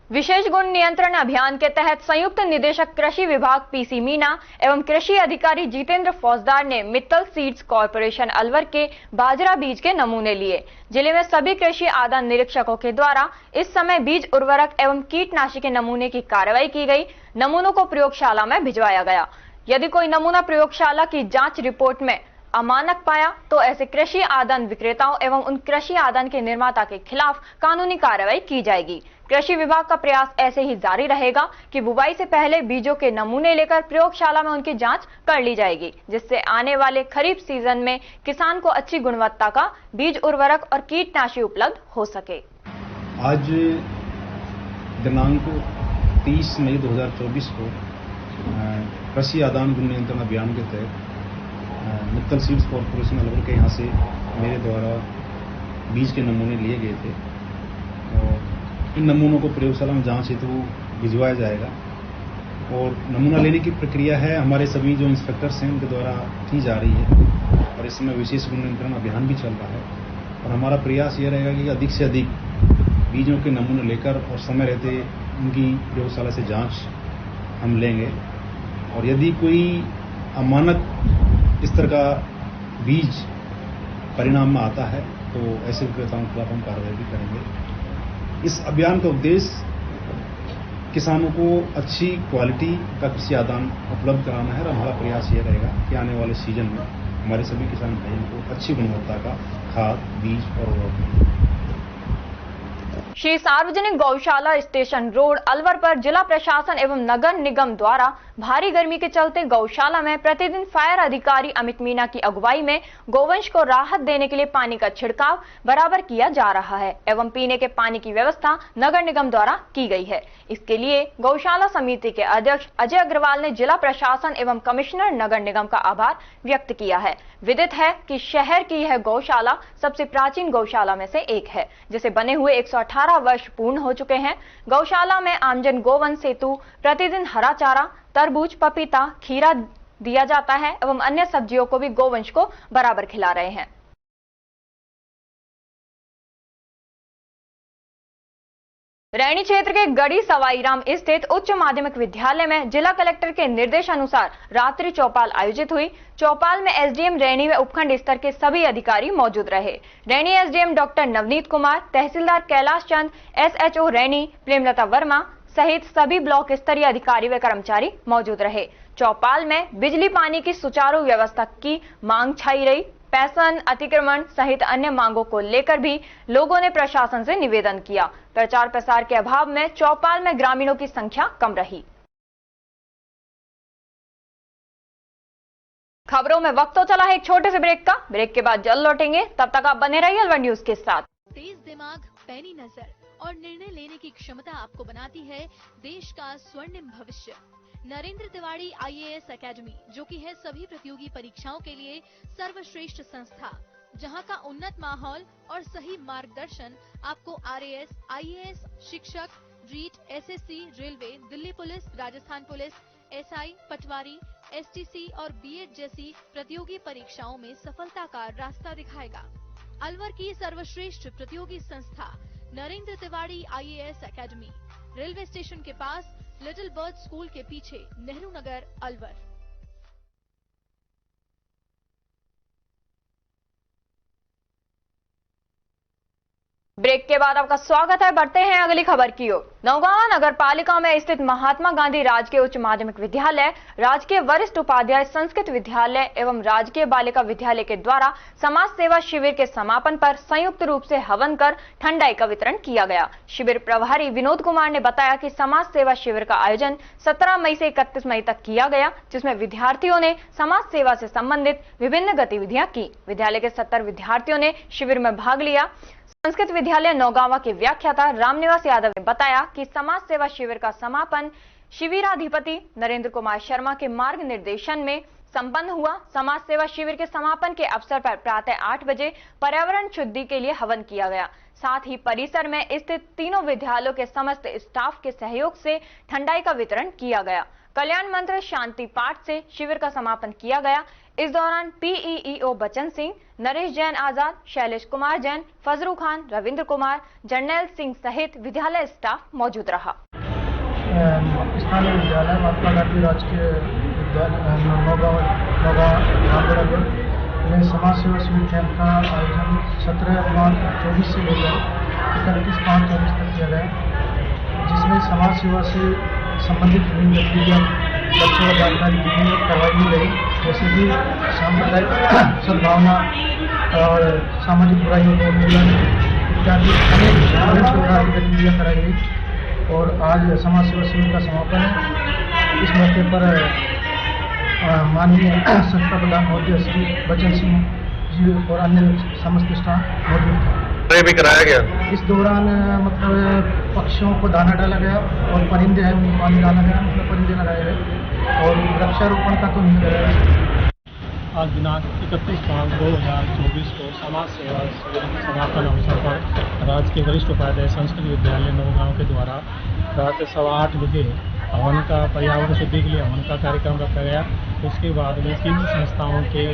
विशेष गुण नियंत्रण अभियान के तहत संयुक्त निदेशक कृषि विभाग PC मीना एवं कृषि अधिकारी जितेंद्र फौजदार ने मित्तल सीड्स कॉरपोरेशन अलवर के बाजरा बीज के नमूने लिए। जिले में सभी कृषि आदान निरीक्षकों के द्वारा इस समय बीज उर्वरक एवं कीटनाशी के नमूने की कार्रवाई की गई। नमूनों को प्रयोगशाला में भिजवाया गया। यदि कोई नमूना प्रयोगशाला की जांच रिपोर्ट में अमानक पाया तो ऐसे कृषि आदान विक्रेताओं एवं उन कृषि आदान के निर्माता के खिलाफ कानूनी कार्रवाई की जाएगी। कृषि विभाग का प्रयास ऐसे ही जारी रहेगा कि बुवाई से पहले बीजों के नमूने लेकर प्रयोगशाला में उनकी जांच कर ली जाएगी, जिससे आने वाले खरीफ सीजन में किसान को अच्छी गुणवत्ता का बीज उर्वरक और कीटनाशी उपलब्ध हो सके। आज दिनांक 30 मई 2024 को कृषि आदान गुण नियंत्रण अभियान के तहत मित्तल सीड्स कॉरपोरेशन अलवर के यहाँ से मेरे द्वारा बीज के नमूने लिए गए थे और इन नमूनों को प्रयोगशाला में जांच हेतु भिजवाया जाएगा। और नमूना लेने की प्रक्रिया है हमारे सभी जो इंस्पेक्टर्स हैं उनके द्वारा की जा रही है और इस समय विशेष गुण नियंत्रण अभियान भी चल रहा है। और हमारा प्रयास ये रहेगा कि अधिक से अधिक बीजों के नमूने लेकर और समय रहते उनकी प्रयोगशाला से जांच हम लेंगे, और यदि कोई अमानक स्तर का बीज परिणाम में आता है तो ऐसे विक्रेताओं के खिलाफ हम कार्रवाई भी करेंगे। इस अभियान का उद्देश्य किसानों को अच्छी क्वालिटी का कृषि आदान उपलब्ध कराना है, और हमारा प्रयास ये रहेगा कि आने वाले सीजन में हमारे सभी किसान भाइयों को अच्छी गुणवत्ता का खाद, बीज और उर्वरक मिले। श्री सार्वजनिक गौशाला स्टेशन रोड अलवर पर जिला प्रशासन एवं नगर निगम द्वारा भारी गर्मी के चलते गौशाला में प्रतिदिन फायर अधिकारी अमित मीना की अगुवाई में गोवंश को राहत देने के लिए पानी का छिड़काव बराबर किया जा रहा है एवं पीने के पानी की व्यवस्था नगर निगम द्वारा की गई है। इसके लिए गौशाला समिति के अध्यक्ष अजय अग्रवाल ने जिला प्रशासन एवं कमिश्नर नगर निगम का आभार व्यक्त किया है। विदित है कि शहर की यह गौशाला सबसे प्राचीन गौशाला में से एक है, जिसे बने हुए 118 वर्ष पूर्ण हो चुके हैं। गौशाला में आमजन गोवंश हेतु प्रतिदिन हरा चारा, तरबूज, पपीता, खीरा दिया जाता है एवं अन्य सब्जियों को भी गोवंश को बराबर खिला रहे हैं। रैनी क्षेत्र के गढ़ी सवाईराम स्थित उच्च माध्यमिक विद्यालय में जिला कलेक्टर के निर्देशानुसार रात्रि चौपाल आयोजित हुई। चौपाल में एसडीएम रैनी व उपखंड स्तर के सभी अधिकारी मौजूद रहे। रैनी एसडीएम डॉक्टर नवनीत कुमार, तहसीलदार कैलाश चंद, एसएचओ रैनी प्रेमलता वर्मा सहित सभी ब्लॉक स्तरीय अधिकारी व कर्मचारी मौजूद रहे। चौपाल में बिजली पानी की सुचारू व्यवस्था की मांग छाई रही। पैसन, अतिक्रमण सहित अन्य मांगों को लेकर भी लोगों ने प्रशासन से निवेदन किया। प्रचार प्रसार के अभाव में चौपाल में ग्रामीणों की संख्या कम रही। खबरों में वक्त तो चला है एक छोटे से ब्रेक का। ब्रेक के बाद जल्द लौटेंगे, तब तक आप बने रहिए अलवर न्यूज के साथ। तेज दिमाग, पैनी नजर और निर्णय लेने की क्षमता आपको बनाती है देश का स्वर्णिम भविष्य। नरेंद्र तिवाड़ी आईएएस एकेडमी, जो कि है सभी प्रतियोगी परीक्षाओं के लिए सर्वश्रेष्ठ संस्था, जहां का उन्नत माहौल और सही मार्गदर्शन आपको आरएएस, आईएएस, शिक्षक, REET, SSC, railway, Delhi police, Rajasthan police, SI, Patwari, STC और बीएड जैसी प्रतियोगी परीक्षाओं में सफलता का रास्ता दिखाएगा। अलवर की सर्वश्रेष्ठ प्रतियोगी संस्था Narendra Tiwari IAS academy, railway station के पास, लिटिल बर्ड स्कूल के पीछे, नेहरू नगर, अलवर। ब्रेक के बाद आपका स्वागत है। बढ़ते हैं अगली खबर की ओर। नौगांव नगर पालिका में स्थित महात्मा गांधी राजकीय उच्च माध्यमिक विद्यालय, राजकीय वरिष्ठ उपाध्याय संस्कृत विद्यालय एवं राजकीय बालिका विद्यालय के द्वारा समाज सेवा शिविर के समापन पर संयुक्त रूप से हवन कर ठंडाई का वितरण किया गया। शिविर प्रभारी विनोद कुमार ने बताया कि समाज सेवा शिविर का आयोजन 17 मई से 31 मई तक किया गया, जिसमें विद्यार्थियों ने समाज सेवा से संबंधित विभिन्न गतिविधियां की। विद्यालय के 70 विद्यार्थियों ने शिविर में भाग लिया। संस्कृत विद्यालय नौगांवा के व्याख्याता रामनिवास यादव ने बताया कि समाज सेवा शिविर का समापन शिविराधिपति नरेंद्र कुमार शर्मा के मार्ग निर्देशन में संपन्न हुआ। समाज सेवा शिविर के समापन के अवसर पर प्रातः 8 बजे पर्यावरण शुद्धि के लिए हवन किया गया। साथ ही परिसर में स्थित तीनों विद्यालयों के समस्त स्टाफ के सहयोग से ठंडाई का वितरण किया गया। कल्याण मंत्र शांति पाठ से शिविर का समापन किया गया। इस दौरान पीईओ बचन सिंह, नरेश जैन आजाद, शैलेश कुमार जैन, फजरू खान, रविंद्र कुमार, जर्नैल सिंह सहित विद्यालय स्टाफ मौजूद रहा। स्थानीय विद्यालय महात्मा गांधी राजकीय विद्यालय नौगांव में समाज सेवा शिविर कैंप का आयोजन 17 मार्च 24 से लेकर 31 मार्च 24 तक किया गया, जिसमें समाज सेवा से संबंधित विभिन्न गतिविधियाँ बच्चों को जानकारी देने करवाई गई, जैसे कि सांप्रदायिक सद्भावना और सामाजिक बुराइयों को उन्मूलन इत्यादि अनेक प्रकार की गतिविधियाँ कराई गई। और आज समाज सेवा शिविर का समापन है। इस मौके पर माननीय संस्था प्रधान महोदय श्री बचन सिंह जी और अन्य समस्त स्टाफ मौजूद था। भी कराया गया। इस दौरान मतलब पक्षियों को दाना डाला गया और परिंदे हैं उनको पानी डाला गया, मतलब परिंदे लगाए गए और वृक्षारोपण का तो नहीं कराया गया। आज दिनांक 31 मार्च 2024 को समाज सेवा शिविर समापन अवसर पर राजकीय वरिष्ठ उपाध्याय संस्कृत विद्यालय नौगांव के द्वारा प्रातः 8:15 बजे हवन का, पर्यावरण शुद्धि के लिए हवन का कार्यक्रम रखा गया। उसके बाद में 3 संस्थाओं के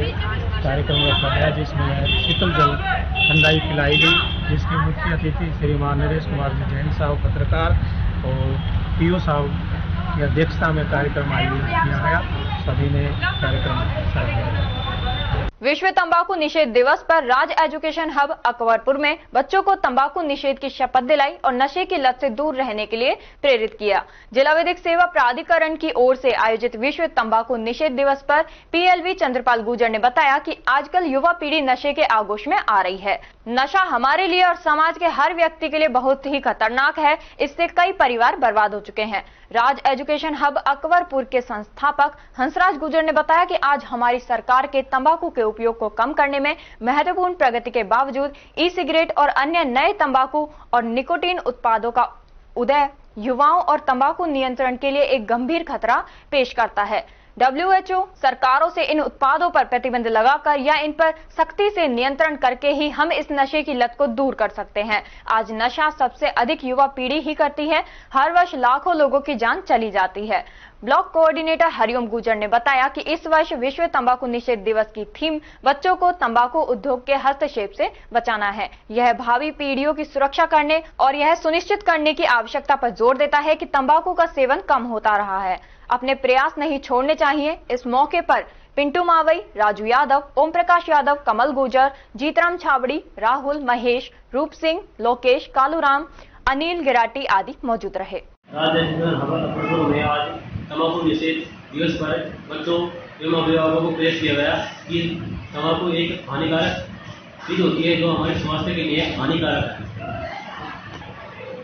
कार्यक्रम रखा गया, जिसमें शीतल जल ठंडाई पिलाई गई, जिसके मुख्य अतिथि श्रीमान नरेश कुमार जी जैन साहब पत्रकार और पीओ साहब की अध्यक्षता में कार्यक्रम आयोजित किया गया। सभी ने कार्यक्रम हिस्सा लिया। विश्व तंबाकू निषेध दिवस पर राज एजुकेशन हब अकबरपुर में बच्चों को तंबाकू निषेध की शपथ दिलाई और नशे की लत से दूर रहने के लिए प्रेरित किया। जिला विधिक सेवा प्राधिकरण की ओर से आयोजित विश्व तंबाकू निषेध दिवस पर पीएलवी चंद्रपाल गुर्जर ने बताया कि आजकल युवा पीढ़ी नशे के आगोश में आ रही है। नशा हमारे लिए और समाज के हर व्यक्ति के लिए बहुत ही खतरनाक है। इससे कई परिवार बर्बाद हो चुके हैं। राज एजुकेशन हब अकबरपुर के संस्थापक हंसराज गुर्जर ने बताया कि आज हमारी सरकार के तंबाकू के उपयोग को कम करने में महत्वपूर्ण प्रगति के बावजूद ई सिगरेट और अन्य नए तंबाकू और निकोटीन उत्पादों का उदय युवाओं और तंबाकू नियंत्रण के लिए एक गंभीर खतरा पेश करता है। WHO सरकारों से इन उत्पादों पर प्रतिबंध लगाकर या इन पर सख्ती से नियंत्रण करके ही हम इस नशे की लत को दूर कर सकते हैं। आज नशा सबसे अधिक युवा पीढ़ी ही करती है। हर वर्ष लाखों लोगों की जान चली जाती है। ब्लॉक कोऑर्डिनेटर हरिओम गुर्जर ने बताया कि इस वर्ष विश्व तंबाकू निषेध दिवस की थीम बच्चों को तंबाकू उद्योग के हस्तक्षेप से बचाना है। यह भावी पीढ़ियों की सुरक्षा करने और यह सुनिश्चित करने की आवश्यकता पर जोर देता है कि तंबाकू का सेवन कम होता रहा है। अपने प्रयास नहीं छोड़ने चाहिए। इस मौके पर पिंटू मावई, राजू यादव, ओम प्रकाश यादव, कमल गुर्जर, जीतराम छाबड़ी, राहुल, महेश, रूप सिंह, लोकेश, कालूराम, अनिल गिराटी आदि मौजूद रहे। में आज तंबाकू निषेध दिवस पर बच्चों एवं अभिभावकों को प्रेरित किया गया कि तंबाकू एक हानिकारक चीज होती है जो हमारे स्वास्थ्य के लिए हानिकारक है।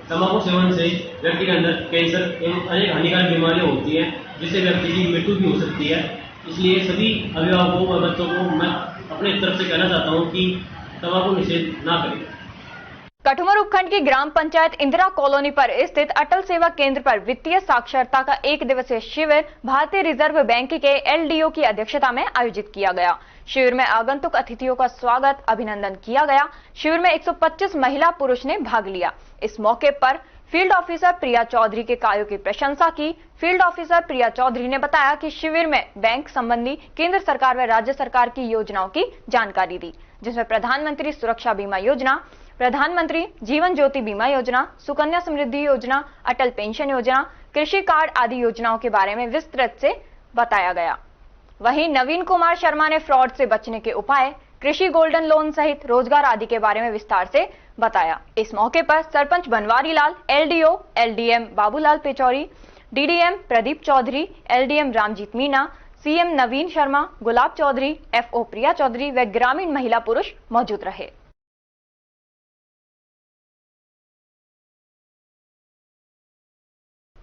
तंबाकू सेवन से व्यक्ति के अंदर कैंसर एवं अनेक हानिकारक बीमारियां होती हैं, जिससे व्यक्ति की मृत्यु भी हो सकती है। इसलिए सभी अभिभावकों और बच्चों को मैं अपने तरफ से कहना चाहता हूं कि तंबाकू निषेध ना करें। कठुमर उपखंड की ग्राम पंचायत इंदिरा कॉलोनी पर स्थित अटल सेवा केंद्र पर वित्तीय साक्षरता का 1 दिवसीय शिविर भारतीय रिजर्व बैंक के LDO की अध्यक्षता में आयोजित किया गया। शिविर में आगंतुक अतिथियों का स्वागत अभिनंदन किया गया। शिविर में 125 महिला पुरुष ने भाग लिया। इस मौके पर फील्ड ऑफिसर प्रिया चौधरी के कार्यों की प्रशंसा की। फील्ड ऑफिसर प्रिया चौधरी ने बताया कि शिविर में बैंक संबंधी केंद्र सरकार व राज्य सरकार की योजनाओं की जानकारी दी, जिसमें प्रधानमंत्री सुरक्षा बीमा योजना, प्रधानमंत्री जीवन ज्योति बीमा योजना, सुकन्या समृद्धि योजना, अटल पेंशन योजना, कृषि कार्ड आदि योजनाओं के बारे में विस्तृत से बताया गया। वहीं नवीन कुमार शर्मा ने फ्रॉड से बचने के उपाय, कृषि गोल्डन लोन सहित रोजगार आदि के बारे में विस्तार से बताया। इस मौके पर sarpanch Banwari Lal, LDO, LDM Babulal पेचौरी, DDM Pradeep Chaudhary, LDM Ramjeet Meena, CM नवीन शर्मा, गुलाब चौधरी, FO प्रिया चौधरी व ग्रामीण महिला पुरुष मौजूद रहे।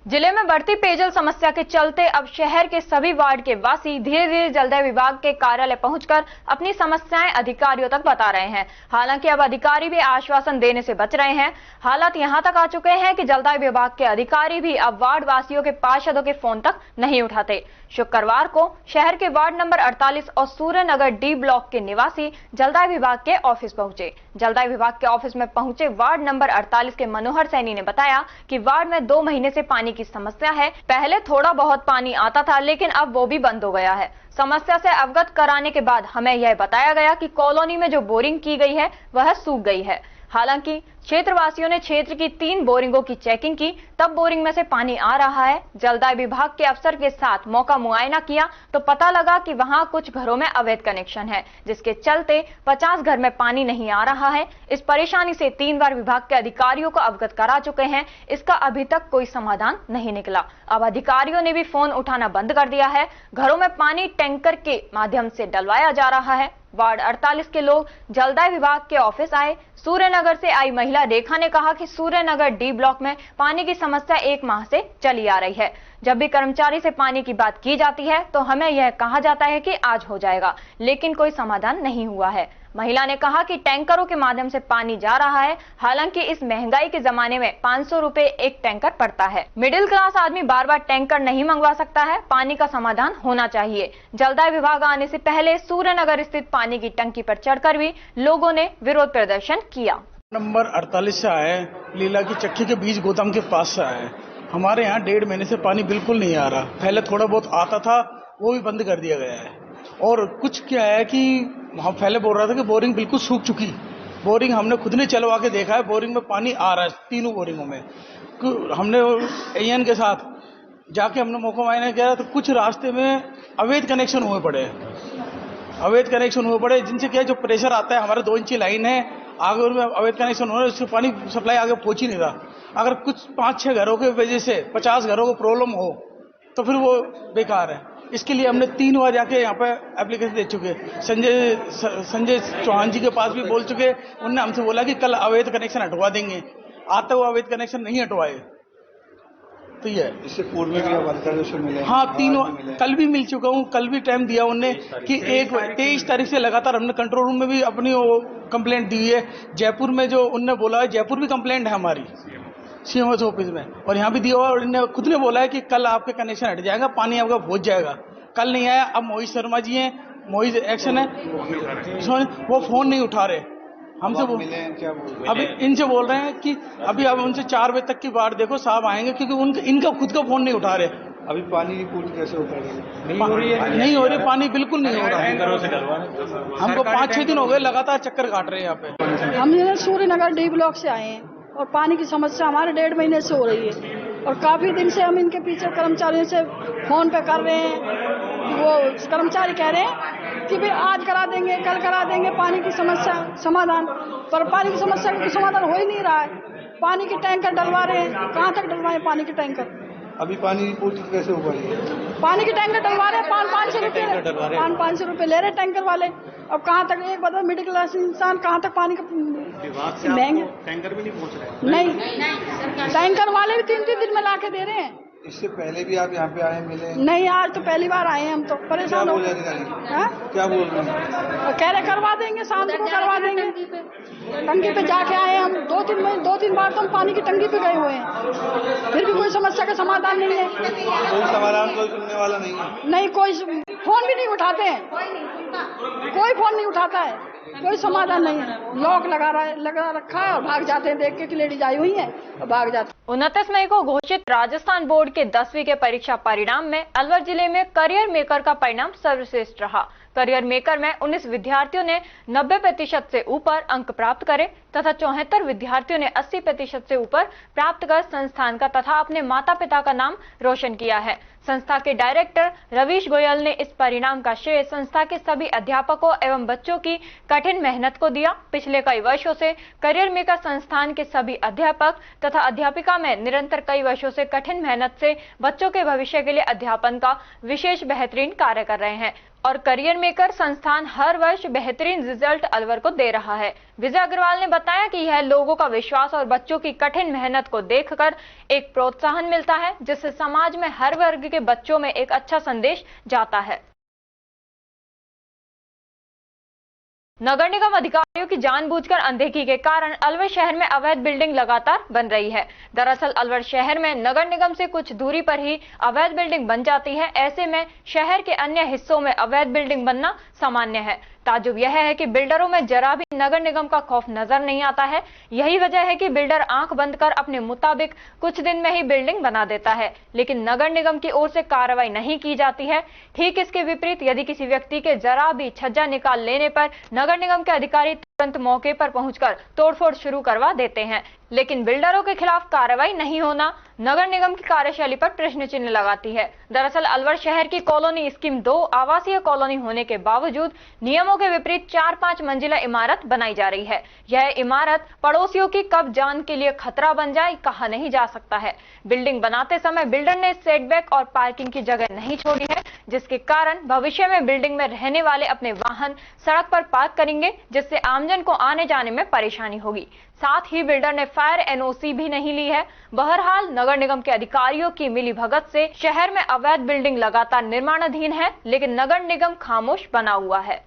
जिले में बढ़ती पेयजल समस्या के चलते अब शहर के सभी वार्ड के वासी धीरे धीरे जलदाय विभाग के कार्यालय पहुंचकर अपनी समस्याएं अधिकारियों तक बता रहे हैं। हालांकि अब अधिकारी भी आश्वासन देने से बच रहे हैं। हालात यहां तक आ चुके हैं कि जलदाय विभाग के अधिकारी भी अब वार्ड वासियों के पार्षदों के फोन तक नहीं उठाते। शुक्रवार को शहर के वार्ड नंबर 48 और सूर्यनगर D ब्लॉक के निवासी जलदाय विभाग के ऑफिस पहुंचे। जलदाय विभाग के ऑफिस में पहुंचे वार्ड नंबर 48 के मनोहर सैनी ने बताया कि वार्ड में 2 महीने से पानी की समस्या है। पहले थोड़ा बहुत पानी आता था, लेकिन अब वो भी बंद हो गया है। समस्या से अवगत कराने के बाद हमें यह बताया गया कि कॉलोनी में जो बोरिंग की गई है वह सूख गई है। हालांकि क्षेत्रवासियों ने क्षेत्र की 3 बोरिंगों की चेकिंग की, तब बोरिंग में से पानी आ रहा है। जलदाय विभाग के अफसर के साथ मौका मुआयना किया तो पता लगा कि वहां कुछ घरों में अवैध कनेक्शन है, जिसके चलते 50 घर में पानी नहीं आ रहा है। इस परेशानी से 3 बार विभाग के अधिकारियों को अवगत करा चुके हैं। इसका अभी तक कोई समाधान नहीं निकला। अब अधिकारियों ने भी फोन उठाना बंद कर दिया है। घरों में पानी टैंकर के माध्यम से डलवाया जा रहा है। वार्ड 48 के लोग जलदाय विभाग के ऑफिस आए। सूर्यनगर से आई महिला रेखा ने कहा कि सूर्यनगर D ब्लॉक में पानी की समस्या 1 माह से चली आ रही है। जब भी कर्मचारी से पानी की बात की जाती है तो हमें यह कहा जाता है कि आज हो जाएगा, लेकिन कोई समाधान नहीं हुआ है। महिला ने कहा कि टैंकरों के माध्यम से पानी जा रहा है। हालांकि इस महंगाई के जमाने में 500 रुपए एक टैंकर पड़ता है। मिडिल क्लास आदमी बार बार टैंकर नहीं मंगवा सकता है। पानी का समाधान होना चाहिए। जलदाय विभाग आने से पहले सूर्यनगर स्थित पानी की टंकी पर चढ़कर भी लोगों ने विरोध प्रदर्शन किया। नंबर 48 से आए, लीला की चक्की के बीच गोदाम के पास से आए। हमारे यहाँ 1.5 महीने से पानी बिल्कुल नहीं आ रहा। पहले थोड़ा बहुत आता था, वो भी बंद कर दिया गया है। और कुछ क्या है कि हम पहले बोल रहा था कि बोरिंग बिल्कुल सूख चुकी। बोरिंग हमने खुद ने चलवा के देखा है, बोरिंग में पानी आ रहा है, तीनों बोरिंगों में। हमने एएन के साथ जाके हमने मौका मायने किया तो कुछ रास्ते में अवैध कनेक्शन हुए पड़े, जिनसे क्या जो प्रेशर आता है, हमारे 2 इंची लाइन है, आगे उनमें अवैध कनेक्शन हो रहा है, उससे पानी सप्लाई आगे पहुंच ही नहीं रहा। अगर कुछ 5-6 घरों की वजह से 50 घरों को प्रॉब्लम हो तो फिर वो बेकार है। इसके लिए हमने 3 बार जाके यहाँ पे एप्लीकेशन दे चुके। संजय चौहान जी के पास भी बोल चुके। उन्होंने हमसे बोला कि कल अवैध कनेक्शन हटवा देंगे, आते हुए अवैध कनेक्शन नहीं हटवाए। तो ये इससे पूर्व में भी आप अधिकारियों से मिले? हाँ, 3 कल भी मिल चुका हूँ। कल भी टाइम दिया उनने कि 23 तारीख से लगातार हमने कंट्रोल रूम में भी अपनी कंप्लेंट दी है। जयपुर में जो उनने बोला है, जयपुर भी कंप्लेंट है हमारी सीएमओ ऑफिस में, और यहाँ भी दिया हुआ। और इन्होंने खुद ने बोला है कि कल आपके कनेक्शन हट जाएगा, पानी आपका पहुंच जाएगा। कल नहीं आया। अब मोहित शर्मा जी हैं, मोहित एक्शन है, वो फोन नहीं उठा रहे हमसे। वो अभी इनसे बोल रहे हैं कि अभी अब उनसे 4 बजे तक की बात देखो, साहब आएंगे, क्योंकि इनका खुद का फोन नहीं उठा रहे। अभी पानी की पूरी कैसे हो रही है? नहीं हो रही, पानी बिल्कुल नहीं हो रहा। हमको 5-6 दिन हो गए लगातार चक्कर काट रहे हैं यहाँ पे। हम सूर्यनगर डी ब्लॉक से आए हैं और पानी की समस्या हमारे 1.5 महीने से हो रही है, और काफी दिन से हम इनके पीछे कर्मचारियों से फोन पे कर रहे हैं। वो कर्मचारी कह रहे हैं कि भाई आज करा देंगे, कल करा देंगे पानी की समस्या समाधान, पर पानी की समस्या का समाधान हो ही नहीं रहा है। पानी के टैंकर डलवा रहे हैं, कहाँ तक डलवाए पानी के टैंकर? अभी पानी की पूर्ति कैसे हो रही है? पानी के टैंकर डलवा रहे हैं, 500 रुपये ले रहे टैंकर वाले। अब कहाँ तक, एक बताओ, मिडिल क्लास इंसान कहाँ तक पानी का महंगे टैंकर भी नहीं पहुँच रहे? नहीं, टैंकर वाले भी 3-3 दिन में ला के दे रहे हैं। इससे पहले भी आप यहाँ पे आए मिले? नहीं, आज तो पहली बार आए हैं हम, तो परेशान हो गए। क्या बोल रहे हैं? कह रहे करवा देंगे, शाम को करवा देंगे। टंकी पे जाके आए हम 2-3 बार तो हम पानी की टंकी पे गए हुए हैं, फिर भी कोई समस्या का समाधान नहीं है। कोई समाधान कोई सुनने वाला नहीं है? नहीं, कोई फोन भी नहीं उठाते हैं, कोई फोन नहीं उठाता है, कोई समाधान नहीं है। लॉक लगा रखा है और भाग जाते हैं, देख के कि लेडीज आई हुई है और भाग जाते हैं। 29 मई को घोषित राजस्थान बोर्ड के 10वीं के परीक्षा परिणाम में अलवर जिले में करियर मेकर का परिणाम सर्वश्रेष्ठ रहा। करियर मेकर में 19 विद्यार्थियों ने 90% से ऊपर अंक प्राप्त करे तथा 74 विद्यार्थियों ने 80% से ऊपर प्राप्त कर संस्थान का तथा अपने माता पिता का नाम रोशन किया है। संस्था के डायरेक्टर रवीश गोयल ने इस परिणाम का श्रेय संस्था के सभी अध्यापकों एवं बच्चों की कठिन मेहनत को दिया। पिछले कई वर्षों से करियर मेकर संस्थान के सभी अध्यापक तथा अध्यापिका में निरंतर कई वर्षों से कठिन मेहनत से बच्चों के भविष्य के लिए अध्यापन का विशेष बेहतरीन कार्य कर रहे हैं और करियर मेकर संस्थान हर वर्ष बेहतरीन रिजल्ट अलवर को दे रहा है। विजय अग्रवाल ने बताया कि यह लोगों का विश्वास और बच्चों की कठिन मेहनत को देखकर एक प्रोत्साहन मिलता है, जिससे समाज में हर वर्ग के बच्चों में एक अच्छा संदेश जाता है। नगर निगम अधिकारियों की जानबूझकर अनदेखी के कारण अलवर शहर में अवैध बिल्डिंग लगातार बन रही है। दरअसल अलवर शहर में नगर निगम से कुछ दूरी पर ही अवैध बिल्डिंग बन जाती है। ऐसे में शहर के अन्य हिस्सों में अवैध बिल्डिंग बनना सामान्य है। ताजुब यह है कि बिल्डरों में जरा भी नगर निगम का खौफ नजर नहीं आता है। यही वजह है कि बिल्डर आंख बंद कर अपने मुताबिक कुछ दिन में ही बिल्डिंग बना देता है, लेकिन नगर निगम की ओर से कार्रवाई नहीं की जाती है। ठीक इसके विपरीत यदि किसी व्यक्ति के जरा भी छज्जा निकाल लेने पर नगर निगम के अधिकारी तुरंत मौके पर पहुंचकर तोड़फोड़ शुरू करवा देते हैं, लेकिन बिल्डरों के खिलाफ कार्रवाई नहीं होना नगर निगम की कार्यशैली पर प्रश्न चिन्ह लगाती है। दरअसल अलवर शहर की कॉलोनी स्कीम 2 आवासीय कॉलोनी होने के बावजूद नियमों के विपरीत 4-5 मंजिला इमारत बनाई जा रही है। यह इमारत पड़ोसियों की कब जान के लिए खतरा बन जाए कहा नहीं जा सकता है। बिल्डिंग बनाते समय बिल्डर ने सेटबैक और पार्किंग की जगह नहीं छोड़ी है, जिसके कारण भविष्य में बिल्डिंग में रहने वाले अपने वाहन सड़क पर पार्क करेंगे, जिससे आमजन को आने जाने में परेशानी होगी। साथ ही बिल्डर ने फायर एनओसी भी नहीं ली है। बहरहाल नगर निगम के अधिकारियों की मिलीभगत से शहर में अवैध बिल्डिंग लगातार निर्माणाधीन है, लेकिन नगर निगम खामोश बना हुआ है।